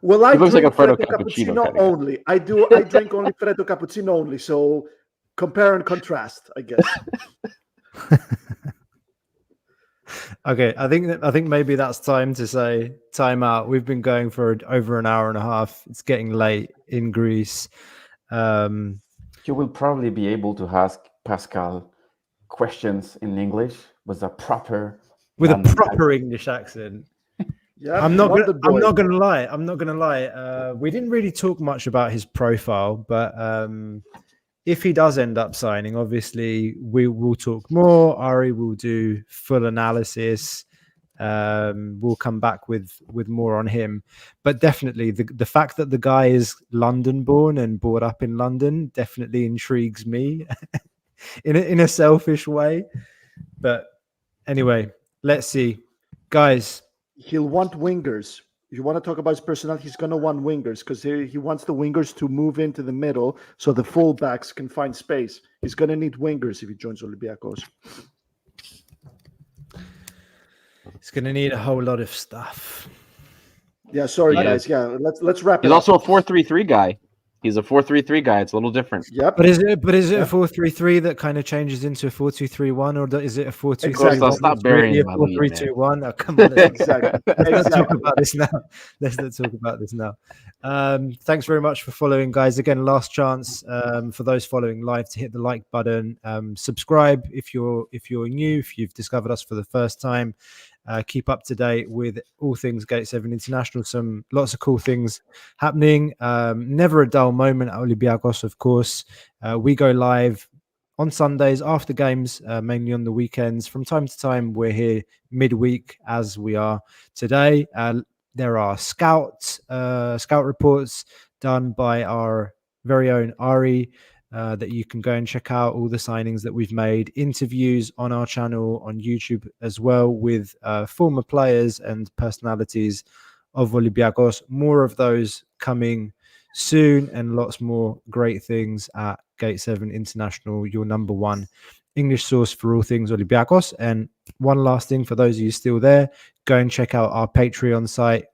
Well, I drink like a Freddo Cappuccino only. I drink only Freddo Cappuccino only. So compare and contrast, I guess. Okay, I think maybe that's time to say time out. We've been going for over an hour and a half. It's getting late in Greece. You will probably be able to ask Pascal questions in English with a proper London English accent. Yeah, I'm not London boy. gonna lie. I'm not gonna lie. We didn't really talk much about his profile, but if he does end up signing, obviously we will talk more. Ari will do full analysis. We'll come back with more on him, but definitely the fact that the guy is London born and brought up in London definitely intrigues me in a selfish way. But anyway, let's see, guys. He'll want wingers. You want to talk about his personality? He's going to want wingers because he wants the wingers to move into the middle so the fullbacks can find space. He's going to need wingers if he joins Olympiacos. It's going to need a whole lot of stuff. Yeah, sorry guys. Yeah, let's wrap it He's up. also a 4-3-3 guy. He's a 4-3-3 guy. It's a little different. Yep. But is it a 4-3-3 that kind of changes into a 4-2-3-1, or is it a 4-2-3? Exactly. Stop burying my lead, 4-3-2-1. Oh, come on, Exactly. let's talk about this now. Let's not talk about this now. Thanks very much for following, guys. Again, last chance for those following live to hit the like button. Subscribe if you're new, if you've discovered us for the first time. Keep up to date with all things Gate 7 International. Lots of cool things happening. Never a dull moment at Olympiacos, of course. We go live on Sundays after games, mainly on the weekends. From time to time, we're here midweek, as we are today. There are scout reports done by our very own Ari, that you can go and check out all the signings that we've made, interviews on our channel on YouTube as well with former players and personalities of Olympiacos. More of those coming soon, and lots more great things at Gate 7 International, your number one English source for all things Olympiacos. And one last thing for those of you still there, go and check out our Patreon site.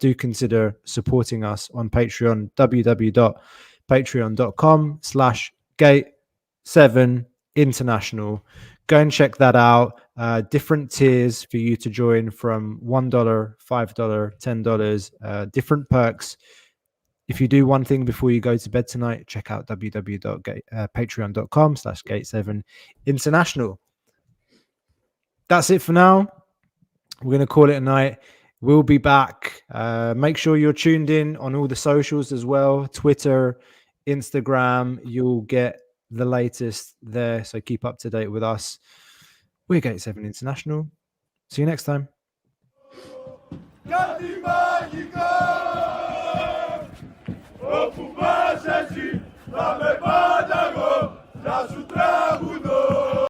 Do consider supporting us on Patreon, www.patreon.com/Gate7International. Go and check that out. Different tiers for you to join, from $1, $5, $10, different perks. If you do one thing before you go to bed tonight, check out www.patreon.com/Gate7International. That's it for now. We're going to call it a night. We'll be back. Make sure you're tuned in on all the socials as well. Twitter, Instagram. You'll get the latest there. So keep up to date with us. We're Gate 7 International. See you next time. Au pouvoir Jésus,